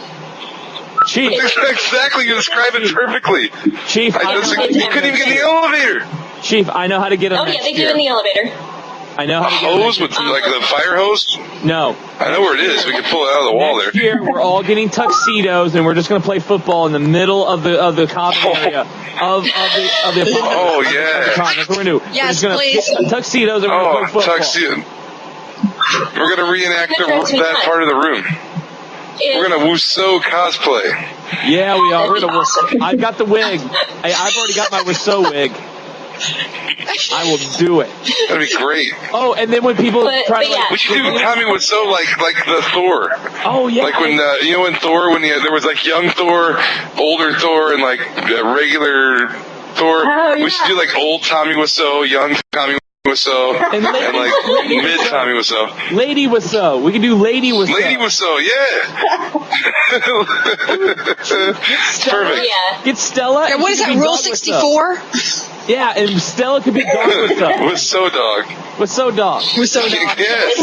Chief, Exactly, you described it perfectly. Chief, You couldn't even get in the elevator. Chief, I know how to get them Oh yeah, next they do year. in the elevator. I know A how to get them hose with like the fire hose. No. I know where it is. We can pull it out of the wall Next there. year, we're all getting tuxedos, and we're just going to play football in the middle of the common area of the Oh, yeah. That's what we're going to do. Yes, we're just please. Get tuxedos, and we're going to Oh, play football. tuxedo. We're gonna reenact That's that part of the room. We're gonna Wusso cosplay. Yeah, we are. We're That'd be gonna. awesome. I've got the wig. I've already got my Rousseau wig. I will do it. That'd be great. Oh, and then when people But- try but to like, We should do Tommy Wiseau like the Thor. oh yeah, Like when you know in Thor when there was like young Thor, older Thor, and like regular Thor. Oh, yeah. We should do like old Tommy Wiseau, young Tommy Wiseau, And and Lady- like Lady mid Wiseau. Tommy Wiseau. Lady Rousseau. We can do Lady Rousseau. Lady Wiseau, yeah. Perfect. Yeah. Get Stella. Yeah, and what she is can that, be Rule Dog Rousseau. 64? Yeah, and Stella could be Dog Rousseau. Wiseau dog. Rousseau dog. Rousseau dog. Yes.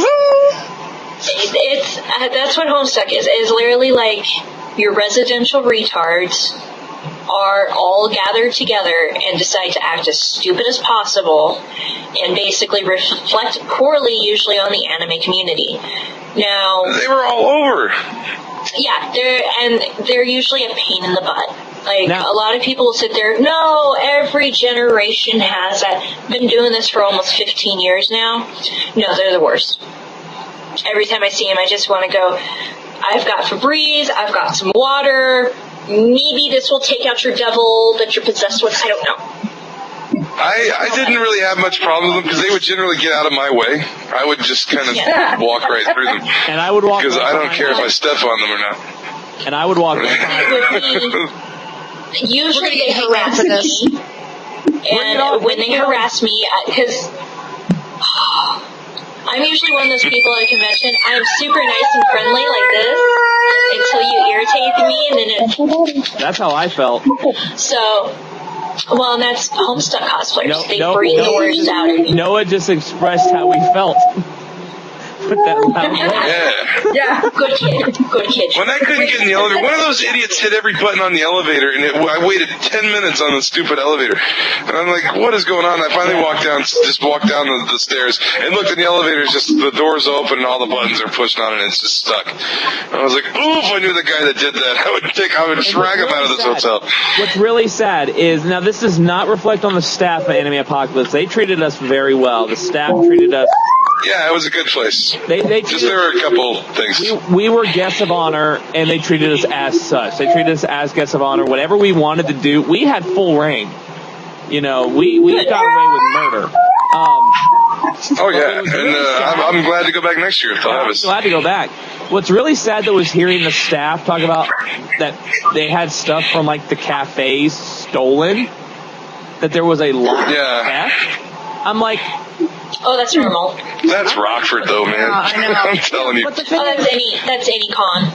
It's that's what Homestuck is. It's literally like your residential retards are all gathered together and decide to act as stupid as possible and basically reflect poorly usually on the anime community. Now, They were all over. yeah, they're usually a pain in the butt. Like, Now- a lot of people will sit there, no, every generation has that. Been doing this for almost 15 years now. No, they're the worst. Every time I see them, I just want to go, I've got Febreze, I've got some water, maybe this will take out your devil that you're possessed with, I don't know. I didn't really have much problem with them because they would generally get out of my way. I would just kind of Yeah. walk right through them And I would walk. because I don't behind care if them, I step on them or not. And I would walk. It would be, usually We're gonna they get hate mail harass for this. me, and when they harass me, because I'm usually one of those people at a convention, I'm super nice and friendly like this until you irritate me, and then That's how I felt. well, and that's Homestuck cosplayers. They bring the worst out of me. Noah just expressed how we felt. Put that loud way. Yeah. Yeah. Good kid. When I couldn't get in the elevator, one of those idiots hit every button on the elevator, and I waited 10 minutes on the stupid elevator. And I'm like, what is going on? I finally walked down the stairs, and looked, and the elevator's just, the door's open, and all the buttons are pushed on, and it's just stuck. And I was like, oof, I knew the guy that did that. I would drag him out of this hotel. What's really sad is, now this does not reflect on the staff at Anime Apocalypse. They treated us very well. The staff treated us. Yeah, it was a good place. They Just treated there were a couple things. we were guests of honor, and they treated us as such. They treated us as guests of honor. Whatever we wanted to do, we had full reign. You know, we got away with murder. Oh yeah, It was and really sad. I'm glad to go back next year if they'll have I'm us. glad to go back. What's really sad though is hearing the staff talk about that they had stuff from like the cafes stolen. That there was a lot of Yeah. theft. I'm like, Oh, that's normal. That's Rockford though, man. I know. I'm telling you. but the thing Oh, is, that's any con.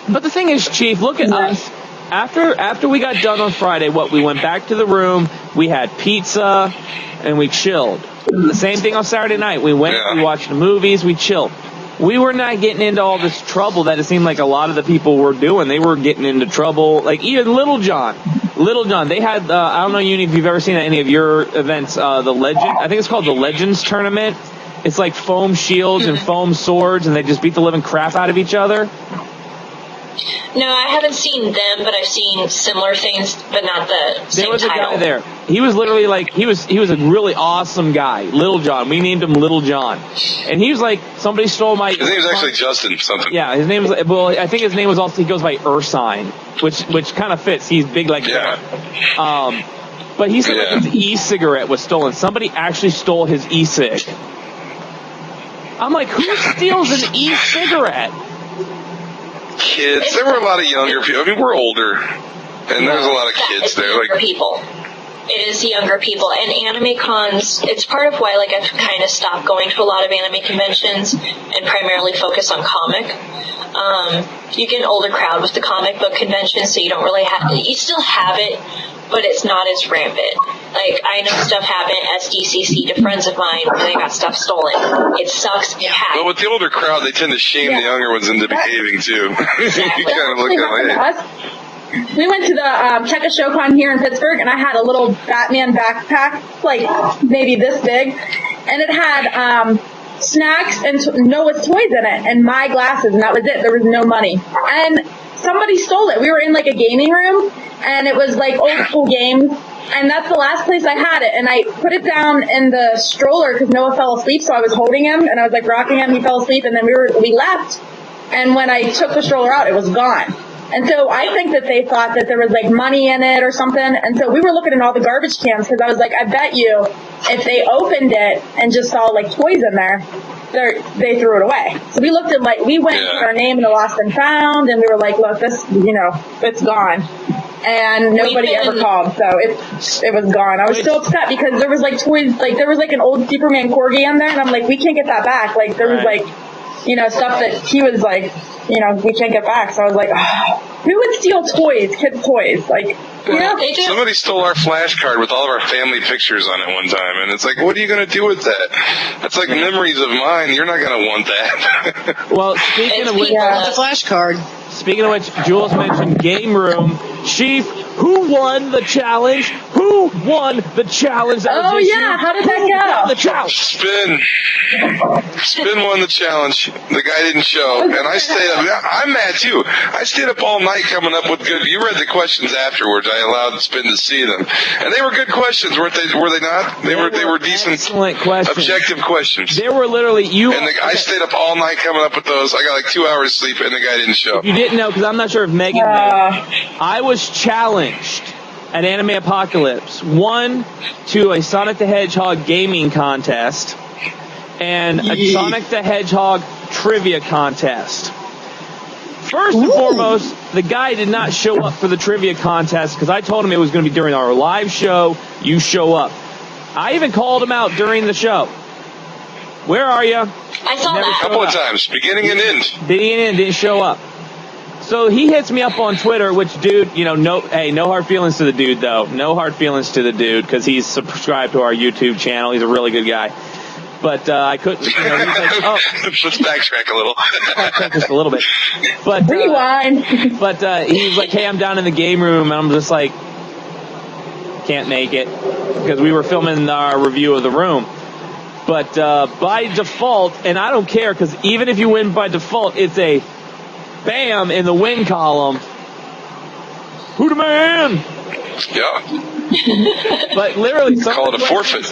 But the thing is, Chief, look at us. After we got done on Friday, we went back to the room, we had pizza, and we chilled. The same thing on Saturday night. We went, Yeah. we watched the movies, we chilled. We were not getting into all this trouble that it seemed like a lot of the people were doing. They were getting into trouble. Like even Little John, they had, I don't know if you've ever seen at any of your events, the Legend, I think it's called the Legends Tournament. It's like foam shields and foam swords, and they just beat the living crap out of each other. No, I haven't seen them, but I've seen similar things, but not the same There was a title. guy there. He was literally like, he was a really awesome guy. Little John. We named him Little John. And he was like, somebody stole my... His name is actually Justin something. Yeah, his name was, well, I think his name was also, he goes by Ursine, which kind of fits. He's big like Yeah. that. But he said Yeah. like his e-cigarette was stolen. Somebody actually stole his e-cig. I'm like, who steals an e-cigarette? Kids. There were a lot of younger people. I mean, we're older, and there's a lot of kids It's there. younger Like, people. It is the younger people, and anime cons. It's part of why, like, I've kind of stopped going to a lot of anime conventions and primarily focus on comic. You get an older crowd with the comic book convention, so you don't really have. You still have it, but it's not as rampant. Like, I know stuff happened at SDCC to friends of mine where they got stuff stolen. It sucks. but with the older crowd, they tend to shame the younger ones into behaving too. You kind of look at it like, hey. we went to the Check a Showcon here in Pittsburgh, and I had a little Batman backpack, like maybe this big, and it had snacks and Noah's toys in it, and my glasses, and that was it. There was no money, and somebody stole it. We were in like a gaming room, and it was like old school games, and that's the last place I had it. And I put it down in the stroller because Noah fell asleep, so I was holding him, and I was like rocking him. He fell asleep, and then we left, and when I took the stroller out, it was gone. And so I think that they thought that there was like money in it or something. And so we were looking in all the garbage cans because I was like, I bet you if they opened it and just saw like toys in there, they threw it away. So we looked at we went with our name in the lost and found, and we were like, look, this, it's gone. And nobody ever called, so it was gone. I was so upset because there was like toys, like there was like an old Superman corgi in there, and I'm like, we can't get that back. Like there was like, stuff that he was like, we can't get back. So I was like, who would steal toys, kids' toys? Like, somebody stole our flash card with all of our family pictures on it one time, and it's like, what are you going to do with that? That's like memories of mine. You're not going to want that. Well, speaking of which, The flash card. Speaking of which, Jules mentioned Game Room. Chief, who won the challenge? Who won the challenge? Oh, yeah. How did that go? The challenge. Spin won the challenge. The guy didn't show, and I stayed up. I'm mad too. I stayed up all night coming up with good. You read the questions afterwards. I allowed Spin to see them, and they were good questions, weren't they? Were they not? They were decent, excellent questions, objective questions. They were literally I stayed up all night coming up with those. I got like 2 hours sleep, and the guy didn't show. You didn't know because I'm not sure if Megan knew. I was challenged at Anime Apocalypse, won to a Sonic the Hedgehog gaming contest and a Sonic the Hedgehog trivia contest. First and foremost, the guy did not show up for the trivia contest because I told him it was going to be during our live show. You show up. I even called him out during the show. Where are you? I saw that. A couple of times, beginning and end. Didn't show up. So he hits me up on Twitter, which dude, no hard feelings to the dude though. No hard feelings to the dude because he's subscribed to our YouTube channel. He's a really good guy. But I couldn't. He's like, let's backtrack a little. Just a little bit. But rewind. But he's like, hey, I'm down in the game room, and I'm just like, can't make it because we were filming our review of the room. But by default, and I don't care because even if you win by default, it's a bam in the win column. Who the man? Yeah. But literally, call it a forfeit.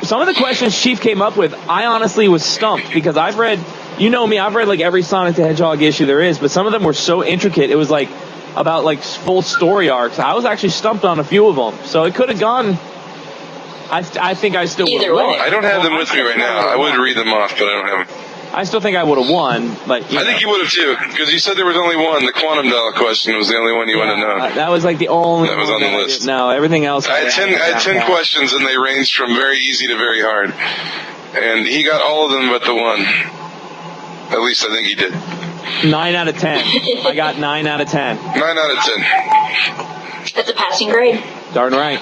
Some of the questions Chief came up with, I honestly was stumped because I've read like every Sonic the Hedgehog issue there is, but some of them were so intricate. It was like about like full story arcs. I was actually stumped on a few of them, so it could have gone. I think I still would have won. I don't have them with me right now. I would read them off, but I don't have them. I still think I would have won, but I think you would have too, because you said there was only one. The quantum dollar question was the only one you wanted to know. That was like the only that was on the list. No, everything else. I had 10 questions, and they ranged from very easy to very hard. And he got all of them but the one. At least I think he did. 9 out of 10. I got 9 out of 10. 9 out of 10. That's a passing grade. Darn right.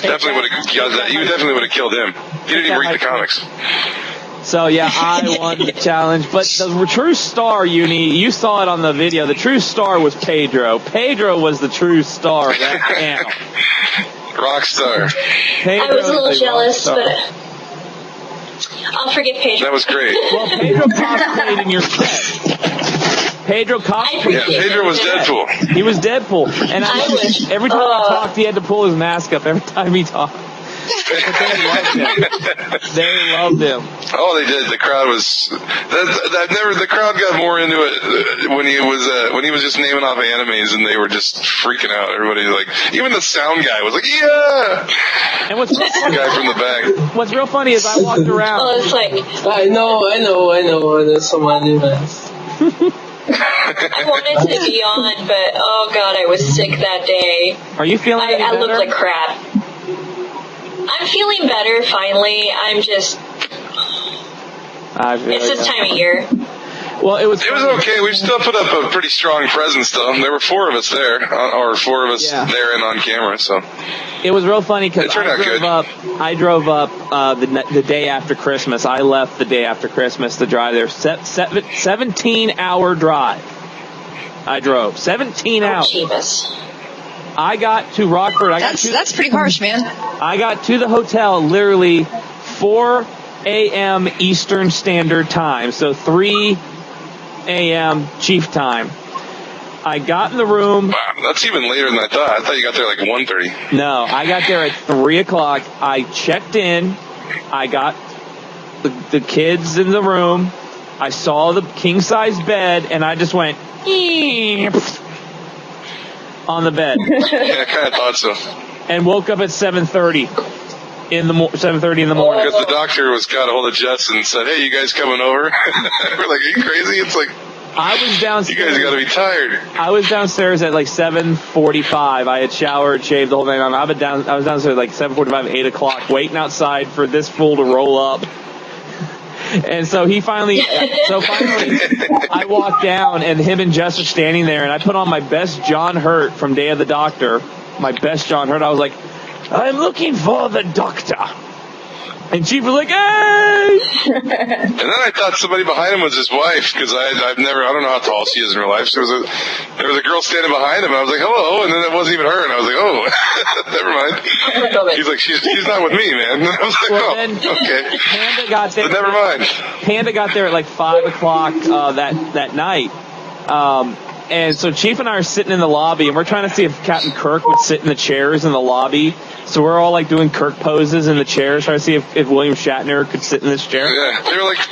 Definitely would have killed that. You definitely would have killed him. He didn't even read the comics. So, yeah, I won the challenge. But the true star, you saw it on the video. The true star was Pedro. Pedro was the true star of that panel. Rockstar. I was a little jealous, but I'll forgive Pedro. That was great. Well, Pedro cosplayed in your set. Pedro cosplayed. Yeah, Pedro was Deadpool. He was Deadpool. And every time he talked, he had to pull his mask up every time he talked. But they loved him. They loved him. Oh, they did. The crowd was. The crowd got more into it when he was just naming off animes, and they were just freaking out. Everybody even the sound guy was like, yeah. And what's the guy from the back. What's real funny is I walked around. Oh, it's like I know. There's some animes. I wanted to be on, but oh god, I was sick that day. Are you feeling any better? I looked like crap. I'm feeling better, finally. I'm just... It's this time of year. Well, it was okay. We still put up a pretty strong presence, though. There were 4 of us there, or 4 of us there and on camera, so... It was real funny because I drove up the day after Christmas. I left the day after Christmas to drive there. 17-hour drive. I drove 17 Oh, hours. Jeebus. I got to Rockford. That's pretty harsh, man. I got to the hotel literally 4 a.m. Eastern Standard Time, so 3 a.m. Chief Time. I got in the room. Wow, that's even later than I thought. I thought you got there like 1:30. No, I got there at 3 o'clock. I checked in. I got the kids in the room. I saw the king-size bed, and I just went on the bed Yeah, I kind of thought so. and woke up at 7:30 in the 7:30 in the morning. Because the doctor got a hold of Jess and said, "Hey, you guys coming over?" We're like, "Are you crazy?" It's like, I was you downstairs. guys got to be tired. I was downstairs at like 7:45. I had showered, shaved the whole thing. I was downstairs at like 7:45, 8 o'clock, waiting outside for this fool to roll up. And so finally, I walked down, and him and Jess are standing there, and I put on my best John Hurt from Day of the Doctor. My best John Hurt. I was like, "I'm looking for the doctor." And Chief was like, "Hey!" And then I thought somebody behind him was his wife, because I don't know how tall she is in real life. So there was a girl standing behind him, and I was like, "Hello," and then it wasn't even her, and I was like, "Oh, never mind." He's like, she's not with me, man. And I was like, Well, "Oh, then okay." Panda got there. But never mind. Panda got there at like 5 o'clock that night. And so Chief and I are sitting in the lobby, and we're trying to see if Captain Kirk would sit in the chairs in the lobby. So we're all like doing Kirk poses in the chairs, trying to see if William Shatner could sit in this chair. Yeah,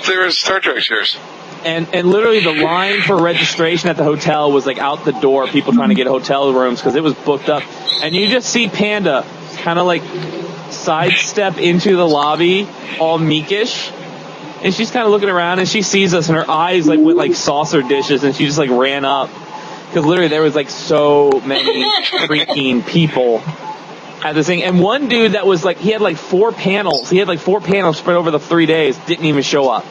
they were Star Trek chairs. And literally the line for registration at the hotel was like out the door, people trying to get hotel rooms because it was booked up. And you just see Panda kind of like sidestep into the lobby, all meekish. And she's kind of looking around, and she sees us, and her eyes like went like saucer dishes, and she just like ran up. Because literally there was like so many freaking people at this thing. And one dude that was like, he had like 4 panels. He had like 4 panels spread over the 3 days, didn't even show up.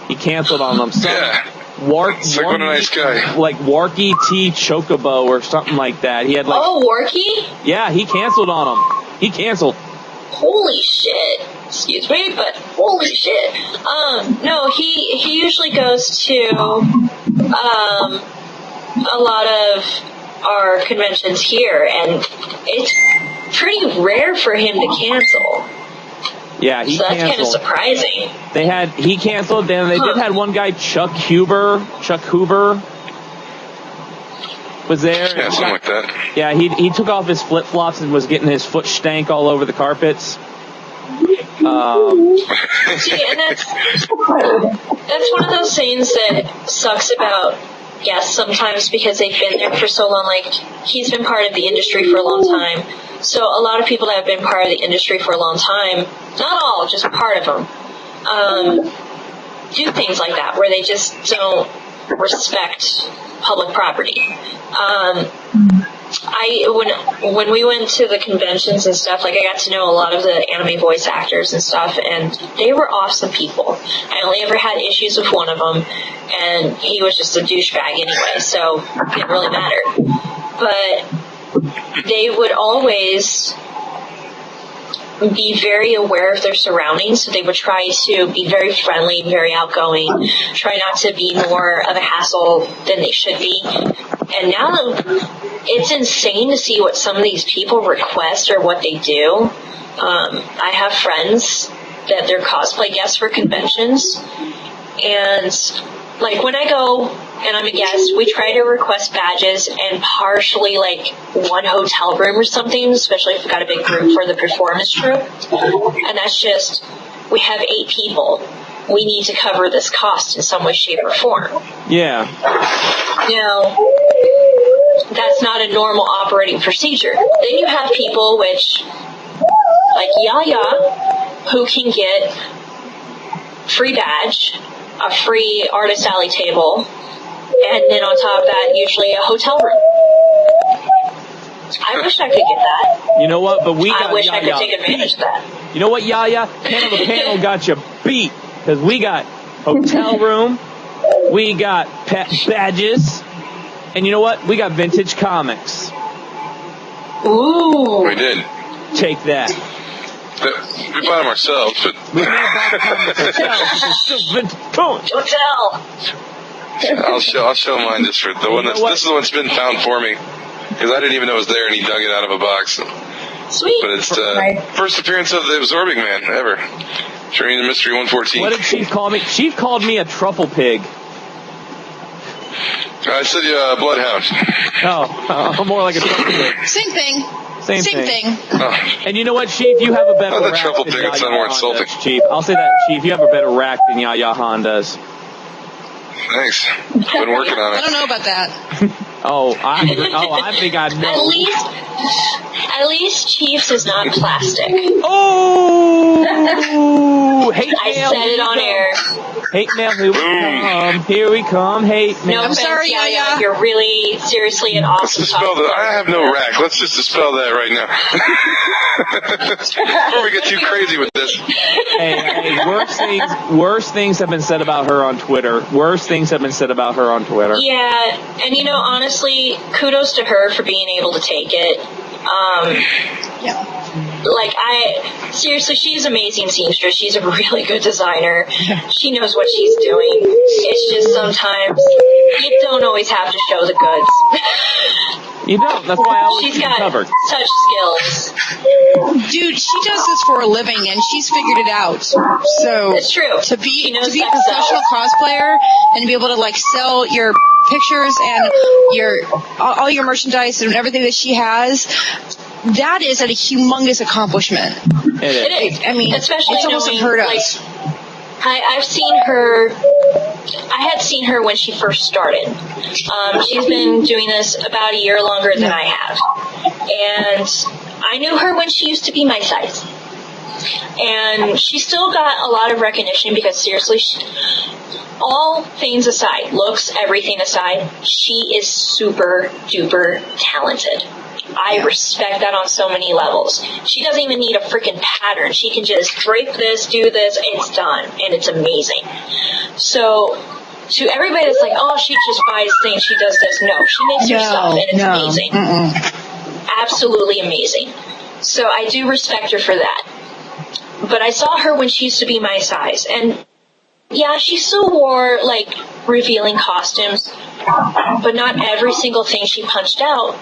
He canceled on them. Yeah. It's like, what a nice guy. Like Warky T Chocobo or something like that. He had like, Oh, Warky? yeah, he canceled on him. He canceled. Holy shit. Excuse me, but holy shit. No, he usually goes to a lot of our conventions here, and it's pretty rare for him to cancel. Yeah, he So that's kind of canceled. surprising. He canceled. Then they did had one guy, Chuck Hoover, was there. Yeah, something like that. Yeah, he took off his flip flops and was getting his foot stank all over the carpets. See, and that's one of those things that sucks about guests sometimes, because they've been there for so long. Like, he's been part of the industry for a long time. So a lot of people that have been part of the industry for a long time, not all, just part of them, do things like that, where they just don't respect public property. When we went to the conventions and stuff, like, I got to know a lot of the anime voice actors and stuff, and they were awesome people. I only ever had issues with one of them, and he was just a douchebag anyway, so it didn't really matter. But they would always be very aware of their surroundings, so they would try to be very friendly, very outgoing, try not to be more of a hassle than they should be. And now it's insane to see what some of these people request or what they do. I have friends that they're cosplay guests for conventions, and like, when I go and I'm a guest, we try to request badges and partially like one hotel room or something, especially if we've got a big group for the performance troupe. And that's just, we have 8 people. We need to cover this cost in some way, shape, or form. Yeah. Now, that's not a normal operating procedure. Then you have people which, like Yaya, who can get free badge, a free artist alley table, and then on top of that, usually a hotel room. I wish I could get that. You know what? But we got I wish I could Yaya. take advantage of that. You know what, Yaya? Panel got you beat, because we got hotel room, we got pet badges, and you know what? We got vintage comics. Ooh. We did. Take that. We bought them ourselves, but We can't buy the comics ourselves. It's still vintage comics. Don't tell. I'll show mine just for the one that's. This is the one that's been found for me because I didn't even know it was there, and he dug it out of a box. Sweet. But it's Nice. first appearance of the Absorbing Man ever. Journey to Mystery 114. What did Chief call me? Chief called me a truffle pig. I said bloodhound. Oh, more like a truffle pig. Same thing. Same Same thing. Oh, And you know what, Chief? You have a better Oh, the rack truffle than pig, Yaya it sounded more Han insulting. does, Chief. I'll say that, Chief. You have a better rack than Yaya Han does. thanks. Been working on I it. don't know about that. I think I At know. least Chiefs is not plastic. Oh! Hate I mail. said it on air. Hate mail. Here we come. Here we come. Hate No mail. I'm offense, sorry, Yaya. Yaya. You're really, seriously, an Let's awesome dispel that. I have no rack. Let's just dispel that right now. Before we get too crazy with this. Hey, worse things have been said about her on Twitter. Worse things have been said about her on Twitter. Yeah, and honestly, kudos to her for being able to take it. Yeah. Seriously, she's an amazing seamstress. She's a really good designer. She knows what she's doing. It's just sometimes you don't always have to show the goods. You don't. That's why I always She's keep got it covered. such skills. Dude, she does this for a living and she's figured it out. So It's true. to be She knows a that professional cosplayer and be able to sell your pictures and all your merchandise and everything that she has, that is a humongous accomplishment. It is. It is. I mean, especially it's almost knowing, unheard of. I've seen her. I had seen her when she first started. She's been doing this about a year longer than I have, and I knew her when she used to be my size. And she still got a lot of recognition because seriously, all things aside, looks, everything aside, she is super duper talented. I respect that on so many levels. She doesn't even need a freaking pattern. She can just drape this, do this, and it's done. And it's amazing. So, to everybody that's like, oh, she just buys things, she does this. No, she makes her stuff, and it's amazing. Absolutely amazing. So, I do respect her for that. But I saw her when she used to be my size. And, yeah, she still wore, revealing costumes. But not every single thing she punched out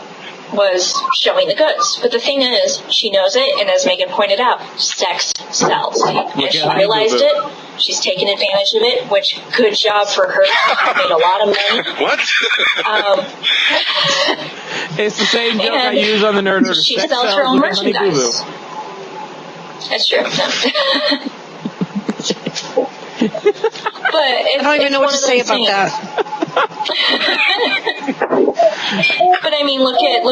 was showing the goods. But the thing is, she knows it, and as Megan pointed out, sex sells. And she realized it. She's taken advantage of it, which, good job for her. She made a lot of money. What? It's the same joke I And use on the Nerd Herd. she Sex sells her own with a honey boo merchandise. boo. That's true. But I don't even know what to say about that. But I mean, look at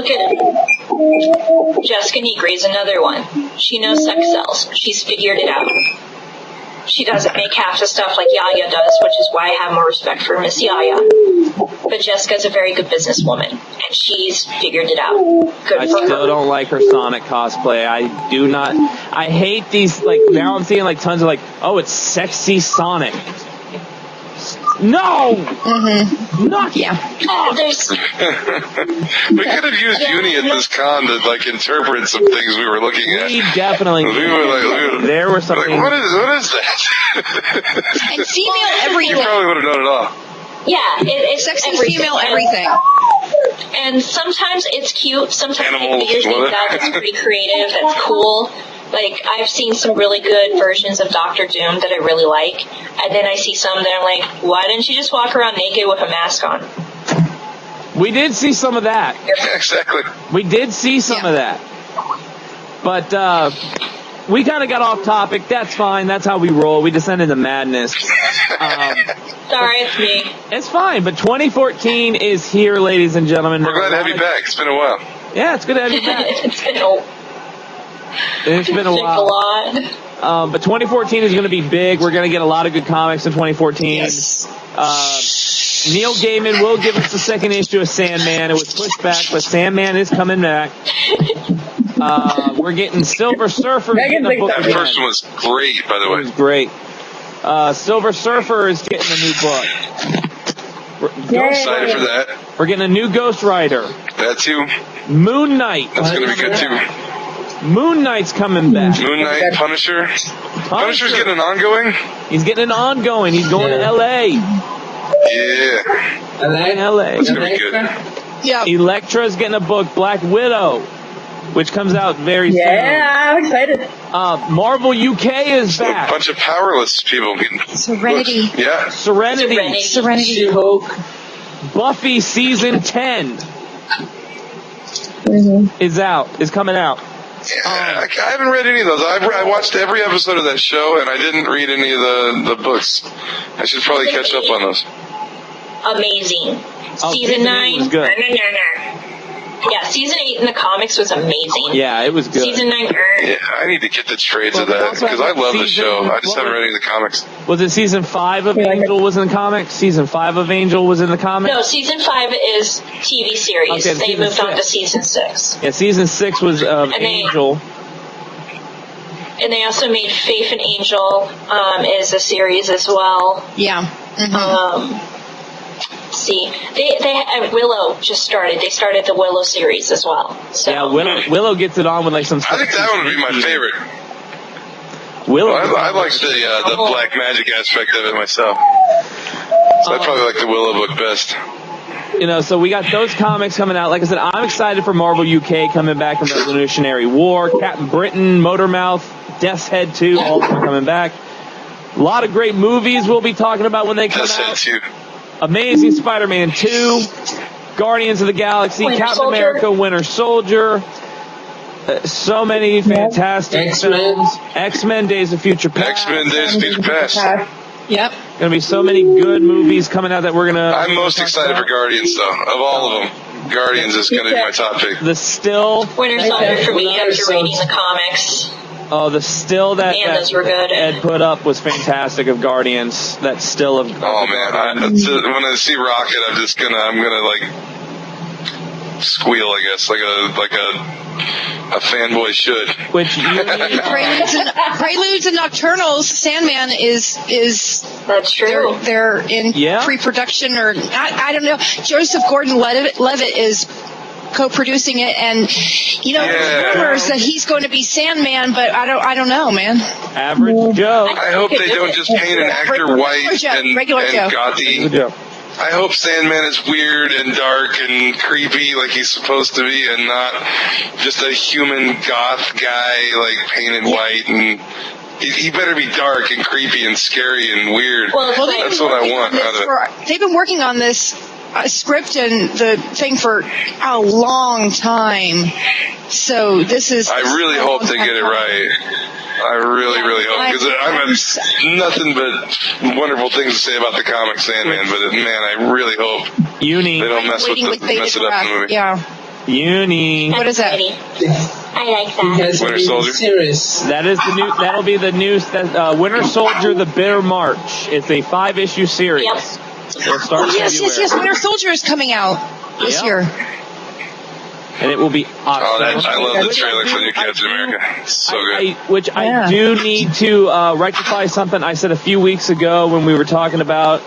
Jessica Negri is another one. She knows sex sells. She's figured it out. She doesn't make half the stuff like Yaya does, which is why I have more respect for Miss Yaya. But Jessica's a very good businesswoman, and she's figured it out. Good I for still her. don't like her Sonic cosplay. I do not. I hate these, now I'm seeing tons of oh, it's sexy Sonic. No! Not Yeah. There's We could have used Uni at this con to interpret some things we were looking at. We definitely. There were some things. what is that? And female You everything. probably would have known it all. yeah, it's Sexy everything. female everything. And sometimes it's cute. Sometimes I Animals, figure things what? out that's pretty creative, that's cool. I've seen some really good versions of Doctor Doom that I really like. And then I see some that I'm like, why didn't you just walk around naked with a mask on? We did see some of that. Exactly. We did see some of that. But we kind of got off topic. That's fine. That's how we roll. We descend into madness. Sorry, it's me. It's fine. But 2014 is here, ladies and gentlemen. We're glad to have you back. It's been a while. Yeah, it's good to have you back. It's been a It's been a while. lot. But 2014 is going to be big. We're going to get a lot of good comics in 2014. Yes. Neil Gaiman will give us the second issue of Sandman. It was pushed back, but Sandman is coming back. We're getting Silver Surfer. Megan's getting a book That again. first one was great, by the It way. was great. Silver Surfer is getting a new book. Yay. Excited for that. We're getting a new Ghost Rider. That too. Moon Knight. That's going to be good too. Moon Knight's coming back. Moon Knight, Punisher. Punisher's getting an ongoing. He's getting an ongoing. He's going to L.A. Yeah. in LA. It's gonna be good. Yeah. Elektra's getting a book, Black Widow, which comes out very Yeah, I'm excited. soon. Marvel UK is A back. bunch of powerless people getting Serenity. books. Yeah. Serenity. Serenity. She-Hulk. Buffy season 10 is coming out. I haven't read any of those. I watched every episode of that show, and I didn't read any of the books. I should probably catch up on those. Amazing. Oh, Season season 8 was 9. good. Yeah, season 8 in the comics was amazing. Yeah, it was good. Season 9. Yeah, I need to get the trades of Well, that also because I love the season- show. I just what haven't was- read any of the comics. Was it season 5 of You like Angel was in the comics? Season 5 of Angel was in the comics? No, season 5 is TV series. Okay, they season moved on to 6. season 6. Yeah, season 6 was of And they- Angel. And they also made Faith and Angel is a series as well. Yeah. See, they Willow just started. They started the Willow series as well. So Yeah, Willow gets it on with like some I think that one would be my favorite. Willow. I like the black magic aspect of it myself. So I probably like the Willow book best. You know, so we got those comics coming out. Like I said, I'm excited for Marvel UK coming back from Revolutionary War, Captain Britain, Motormouth, Death's Head 2, all of them coming back. A lot of great movies we'll be talking about when they come That's it out. too. Amazing Spider-Man 2, Guardians of the Galaxy, Winter Captain Soldier. America, Winter Soldier. So many fantastic X-Men. films. X-Men, Days of Future Past. X-Men Days of Future Past. Yep. Gonna be so many good movies coming out that we're gonna. I'm most excited for Guardians though. Of all of them, Guardians is going to be my top pick. The still. Winter Soldier for me Winter after reading Soldier. the comics. Oh, the still that, And those were good. Ed put up was fantastic of Guardians. That still of. Oh man, when I see Rocket, I'm gonna like squeal, I guess, like a fanboy should. Which you Preludes and Nocturnals. Sandman is That's true. they're in Yeah. pre-production, or I don't know. Joseph Gordon-Levitt is co-producing it, and Yeah. there's rumors that he's going to be Sandman, but I don't know, man. Average Joe. I hope they don't just paint an actor white Regular Joe. and gothy. Joe. I hope Sandman is weird and dark and creepy like he's supposed to be, and not just a human goth guy like painted white. And he better be dark and creepy and scary and weird. Well, That's what I want out of it. They've been working on this script and the thing for a long time. So this is. I really hope they get it right. I really, really hope, because I've had nothing but wonderful things to say about the comic Sandman, but man, I really hope Uni. they don't mess it up in the movie. Yeah. Uni. What is that? I like He that. has Winter a Soldier. series. That'll be the new Winter Soldier: The Bitter March. It's a 5-issue series. Yep. It'll start Yes. Winter Soldier is coming out this Yep. year. And it will be Oh, awesome. I love the trailer for New Captain America. It's so good. I do need to rectify something I said a few weeks ago when we were talking about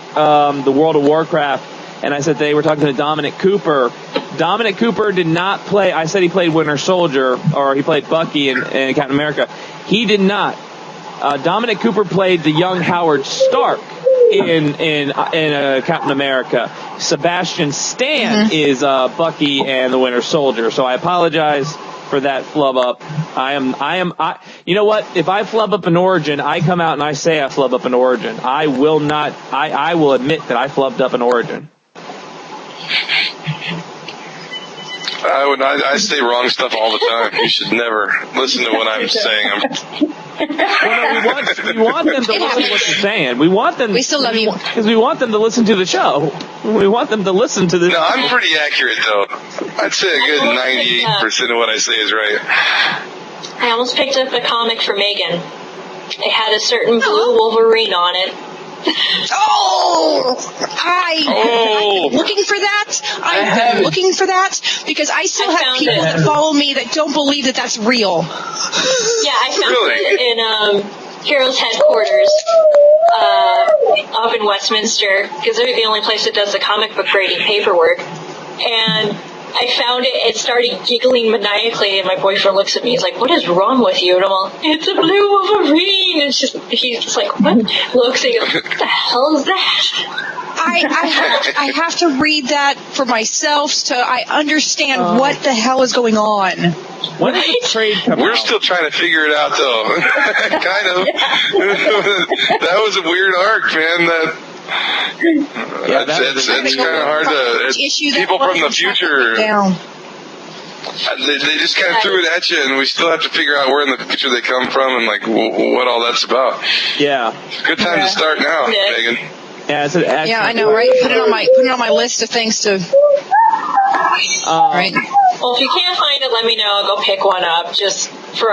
the World of Warcraft, and I said they were talking to Dominic Cooper. Dominic Cooper did not play. I said he played Winter Soldier, or he played Bucky in Captain America. He did not. Dominic Cooper played the young Howard Stark in Captain America. Sebastian Stan is Bucky and the Winter Soldier. So I apologize for that flub up. You know what? If I flub up an origin, I come out and I say I flub up an origin. I will not. I will admit that I flubbed up an origin. I say wrong stuff all the time. You should never listen to what I'm saying. Well, no, we want them to listen to what you're saying. We want them. We still love you. Because we want them to listen to the show. We want them to listen to this. No, I'm pretty accurate though. I'd say a good 98% of what I say is right. I almost picked up a comic for Megan. It had a certain blue Wolverine on it. Oh, I've been looking for that. I've been looking for that because I still I have found people it. that follow me that don't believe that that's real. Yeah, I found Really? it in Heroes headquarters up in Westminster, because they're the only place that does the comic book grading paperwork. And I found it and started giggling maniacally, and my boyfriend looks at me, he's like, "What is wrong with you?" And I'm all, "It's a blue Wolverine." And he's just like, "What?" Looks and goes, "What the hell is that?" I have to read that for myself so I understand what the hell is going on. When did the trade come We're out? still trying to figure it out, though. Kind of. That was a weird arc, man. It's kind of hard to. People from the future, Down. they just kind of threw it at you, and we still have to figure out where in the future they come from and like what all that's about. Yeah. Good time to start now, Yeah. Megan. Yeah, it's an excellent. Yeah, I know, right? Put it on my list of things to. Right. Well, if you can't find it, let me know. I'll go pick one up just for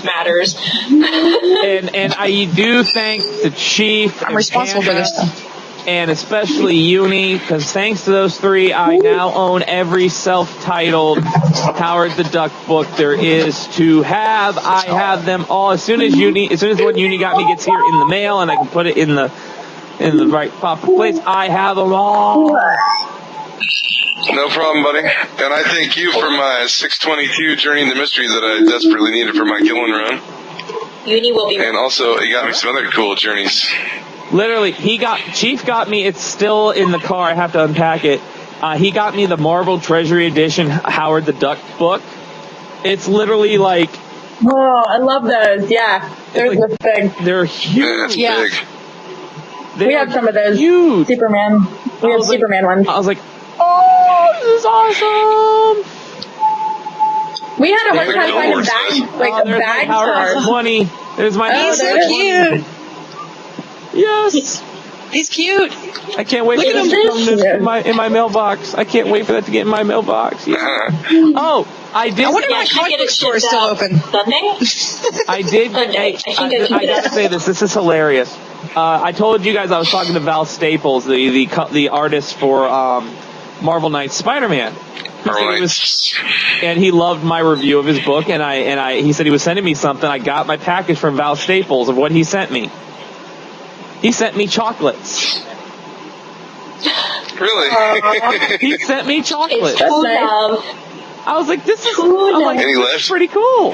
matters. And I do thank the chief. I'm and responsible for Panda, this stuff. and especially Uni, because thanks to those three, I now own every self-titled Howard the Duck book there is to have. I have them all. As soon as one Uni got me gets here in the mail, and I can put it in the right proper place, I have them all. No problem, buddy. And I thank you for my 622 Journey into Mystery that I desperately needed for my Gillen run. Uni will be. And also, he got me some other cool journeys. Literally, Chief got me. It's still in the car. I have to unpack it. He got me the Marvel Treasury Edition Howard the Duck book. It's literally like Oh, I love those. Yeah, they're this big. they're Yeah, huge. it's Yeah. big. They We are have some of those. huge. Superman. We have was like- Superman ones. I was like, oh, this is awesome. We had a hard they're time finding billboards, bags, guys. like Oh, a there's bag my Howard for. 20. There's my Oh, He's so there it is. cute. Yes. He's cute. I can't wait Look for at that him. to come in my mailbox. I can't wait for that to get in my mailbox. Yeah. Oh, I did. I wonder if Yeah, my I should comic get book it store is shipped still out open. Sunday? I did. Sunday. Hey, I think I I can get gotta it. say this. This is hilarious. I told you guys I was talking to Val Staples, the artist for Marvel Knights Spider-Man. Marvel He Knights. said and he loved my review of his book, and he said he was sending me something. I got my package from Val Staples of what he sent me. He sent me chocolates. Really? He sent me chocolates. It's true nice. love. I was like, this is Any left? pretty cool.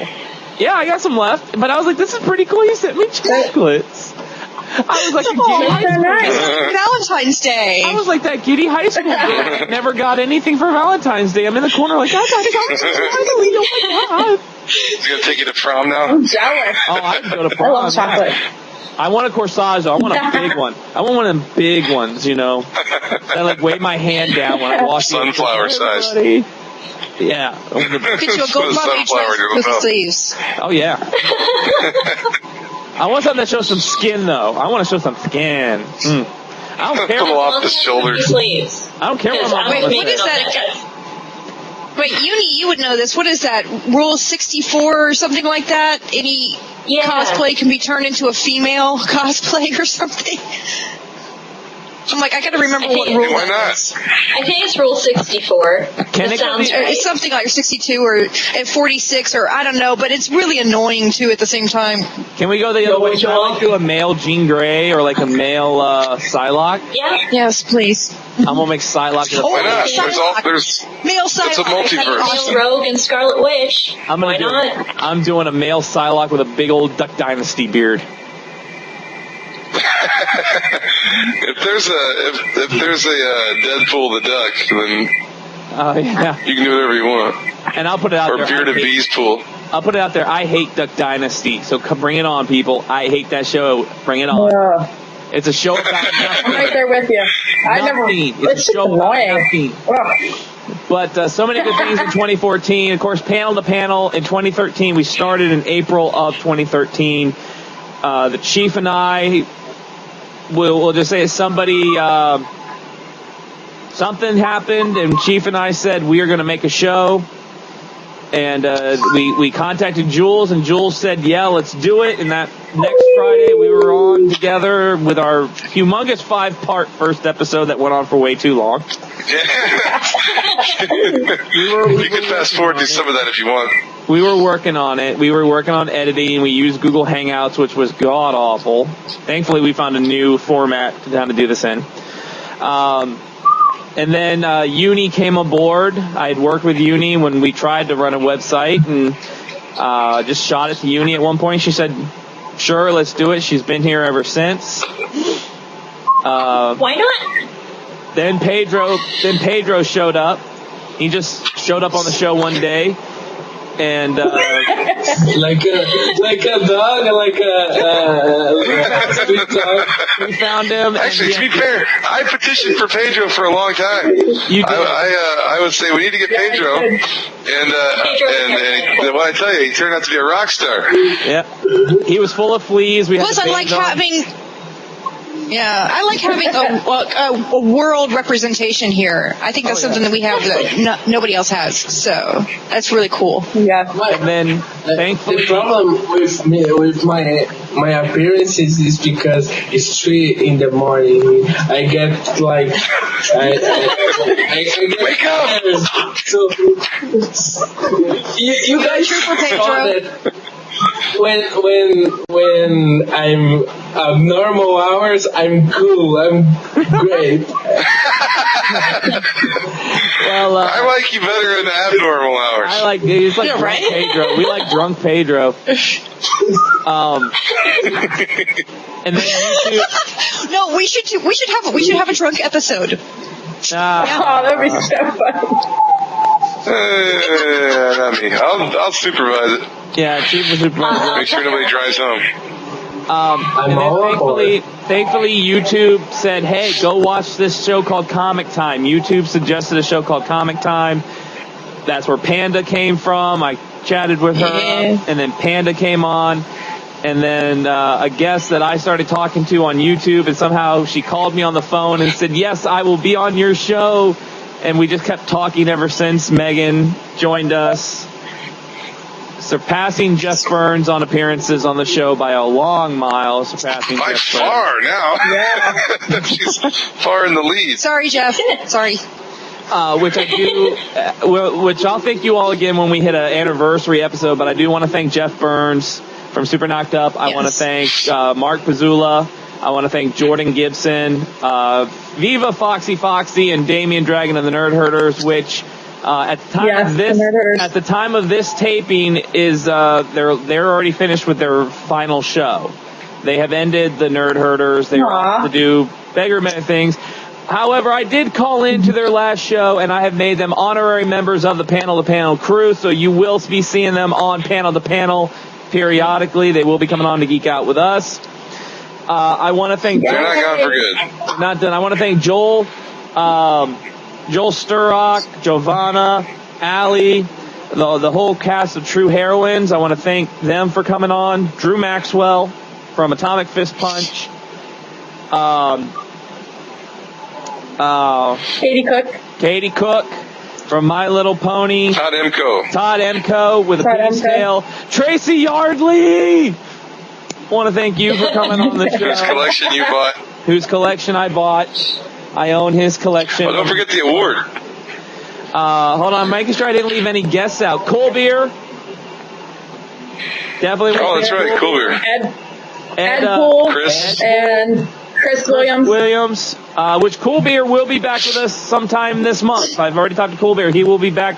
Yeah, I got some left, but I was like, this is pretty cool. He sent me chocolates. I was like, a giddy high so school nice. kid. Valentine's Day. I was like that giddy high school kid that never got anything for Valentine's Day. I'm in the corner like, I got chocolates finally. Oh my god. He's gonna take you to prom now? I'm jealous. Oh, I can go to I prom. love chocolate. I want a corsage. I want a big one. I want one of them big ones, you know. I like wave my hand down when I walk in. Sunflower size. Everybody. Yeah. Get you a gold Sunflower mummy dress to the with belt. sleeves. Oh yeah. I want something that shows some skin, though. I want to show some skin. I don't care. Pull off the shoulders. Sleeves. I don't care what my Wait, mama what is says. that? Wait, Uni, you would know this. What is that? Rule 64 or something like that? Any Yeah. cosplay can be turned into a female cosplay or something? I'm like, I gotta remember what Hey, rule why that not? is. I think it's Rule 64. Can That it sounds be- Or right. it's something like 62 or at 46 or I don't know, but it's really annoying too at the same time. Can we go the other way? Should I like do a male Jean Grey or like a male Psylocke? Yeah. Yes, please. I'm gonna make Psylocke. Oh, Why not? Psylocke. There's Male It's a Psylocke. multiverse. Awesome. Rogue and Scarlet Witch. Why not? I'm doing a male Psylocke with a big old Duck Dynasty beard. if there's a Deadpool the Duck, then Yeah. you can do whatever you want. And I'll put it out Or there. Bearded Bees pool. I'll put it out there. I hate Duck Dynasty, so bring it on, people. I hate that show. Bring it on. Ugh. It's a show about I'm right nothing. there with you. I never. Nothing. It's It's a just show about annoying. nothing. Ugh. But so many good things in 2014. Of course, panel to panel in 2013. We started in April of 2013. The Chief and I we'll just say somebody something happened, and Chief and I said we are going to make a show. And we contacted Jules, and Jules said, yeah, let's do it. And that next Friday, we were on together with our humongous 5-part first episode that went on for way too long. You can fast forward to some of that if you want. We were working on it. We were working on editing. We used Google Hangouts, which was god-awful. Thankfully, we found a new format how to do this in. And then Uni came aboard. I had worked with Uni when we tried to run a website, and just shot it to Uni at one point. She said, sure, let's do it. She's been here ever since. Why not? Then Pedro showed up. He just showed up on the show one day, and like a dog, like a street dog. we found him. Actually, to be fair, I petitioned for Pedro for a long time. You did. I would say we need to get Pedro, and what I tell you, he turned out to be a rock star. Yeah, he was full of fleas. We had Plus, the I like band on. having. Yeah, I like having a world representation here. I think that's something that we have that nobody else has. So that's really cool. Yeah. And then, The thankfully, problem with me, with my appearances is because it's 3 in the morning. I get like I get Wake up! So you guys Trooper saw Pedro. that when I'm abnormal hours, I'm cool. I'm great. well, I like you better in the abnormal hours. I like he's like Yeah, drunk right? Pedro. We like drunk Pedro. And then YouTube. No, we should have a drunk episode. Ah, Oh, that'd be so fun. Not me. I'll supervise it. yeah, Chief was supervisor. Make sure nobody drives home. And all then aboard. thankfully, YouTube said, "Hey, go watch this show called Comic Time." YouTube suggested a show called Comic Time. That's where Panda came from. I chatted with her, Yeah. and then Panda came on, and then a guest that I started talking to on YouTube, and somehow she called me on the phone and said, "Yes, I will be on your show." And we just kept talking ever since. Megan joined us, surpassing Jeff Burns on appearances on the show by a long mile, surpassing By Jeff Burns. far now. She's far in the lead. Sorry, Jeff. Sorry. Which I do, which I'll thank you all again when we hit an anniversary episode. But I do want to thank Jeff Burns from Super Knocked Up. I want to thank Mark Pizzula. I want to thank Jordan Gibson, Viva Foxy, and Damian Dragon of the Nerd Herders. Which at the time Yes, of the this, Nerd Herders. at the time of this taping, is they're already finished with their final show. They have ended the Nerd Herders. They were Aw. off to do bigger things. However, I did call into their last show, and I have made them honorary members of the Panel to Panel crew, so you will be seeing them on Panel to Panel periodically. They will be coming on to geek out with us. I want to thank They're not gone for good. not done. I want to thank Joel Sturrock, Giovanna, Allie, the whole cast of True Heroines. I want to thank them for coming on. Drew Maxwell from Atomic Fist Punch. Katie Cook from My Little Pony. Todd Emco with a Todd peace Emco. tail. Tracy Yardley. Want to thank you for coming on the show. Whose collection you bought. Whose collection I bought. I own his collection. Oh, don't forget the award. Hold on, I'm making sure I didn't leave any guests out. Cool Beer. Definitely. Oh, that's right. Cool beer. Ed Poole Chris. and Chris Williams. Which Cool Beer will be back with us sometime this month. I've already talked to Cool Beer. He will be back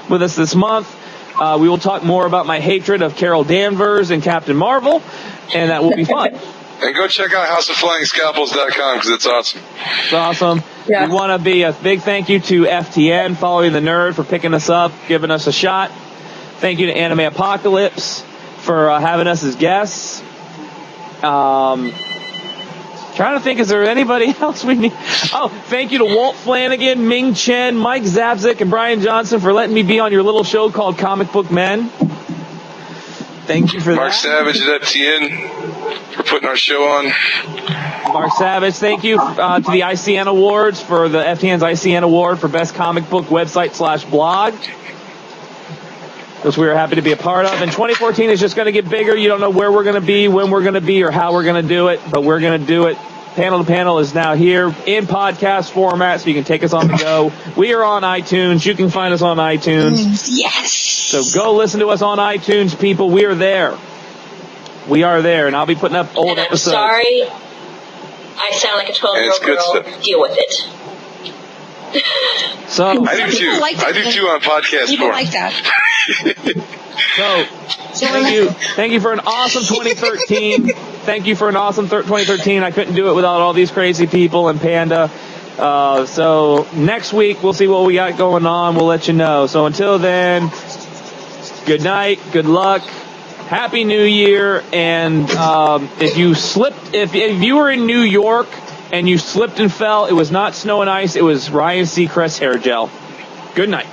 with us this month. We will talk more about my hatred of Carol Danvers and Captain Marvel, and that will be fun. And go check out houseofflyingscalpels.com because it's awesome. It's awesome. Yeah. We want to be a big thank you to FTN, Following the Nerd, for picking us up, giving us a shot. Thank you to Anime Apocalypse for having us as guests. Trying to think, is there anybody else we need? Oh, thank you to Walt Flanagan, Ming Chen, Mike Zabzik, and Brian Johnson for letting me be on your little show called Comic Book Men. Thank you for Mark that. Savage at FTN for putting our show on. Mark Savage, thank you to the ICN Awards for the FTN's ICN Award for Best Comic Book Website/Blog, which we are happy to be a part of. And 2014 is just going to get bigger. You don't know where we're going to be, when we're going to be, or how we're going to do it, but we're going to do it. Panel to Panel is now here in podcast format, so you can take us on the go. We are on iTunes. You can find us on iTunes. Yes. So go listen to us on iTunes, people. We are there. We are there, and I'll be putting up old And I'm episodes. sorry, I sound like a It's 12-year-old good girl. stuff. Deal with it. So, I do too. People like that. I do too on podcast People form. like that. Thank you for an awesome 2013. Thank you for an awesome 2013. I couldn't do it without all these crazy people and Panda. So next week we'll see what we got going on. We'll let you know. So until then, good night, good luck, happy New Year. And if you were in New York and you slipped and fell, it was not snow and ice. It was Ryan Seacrest hair gel. Good night.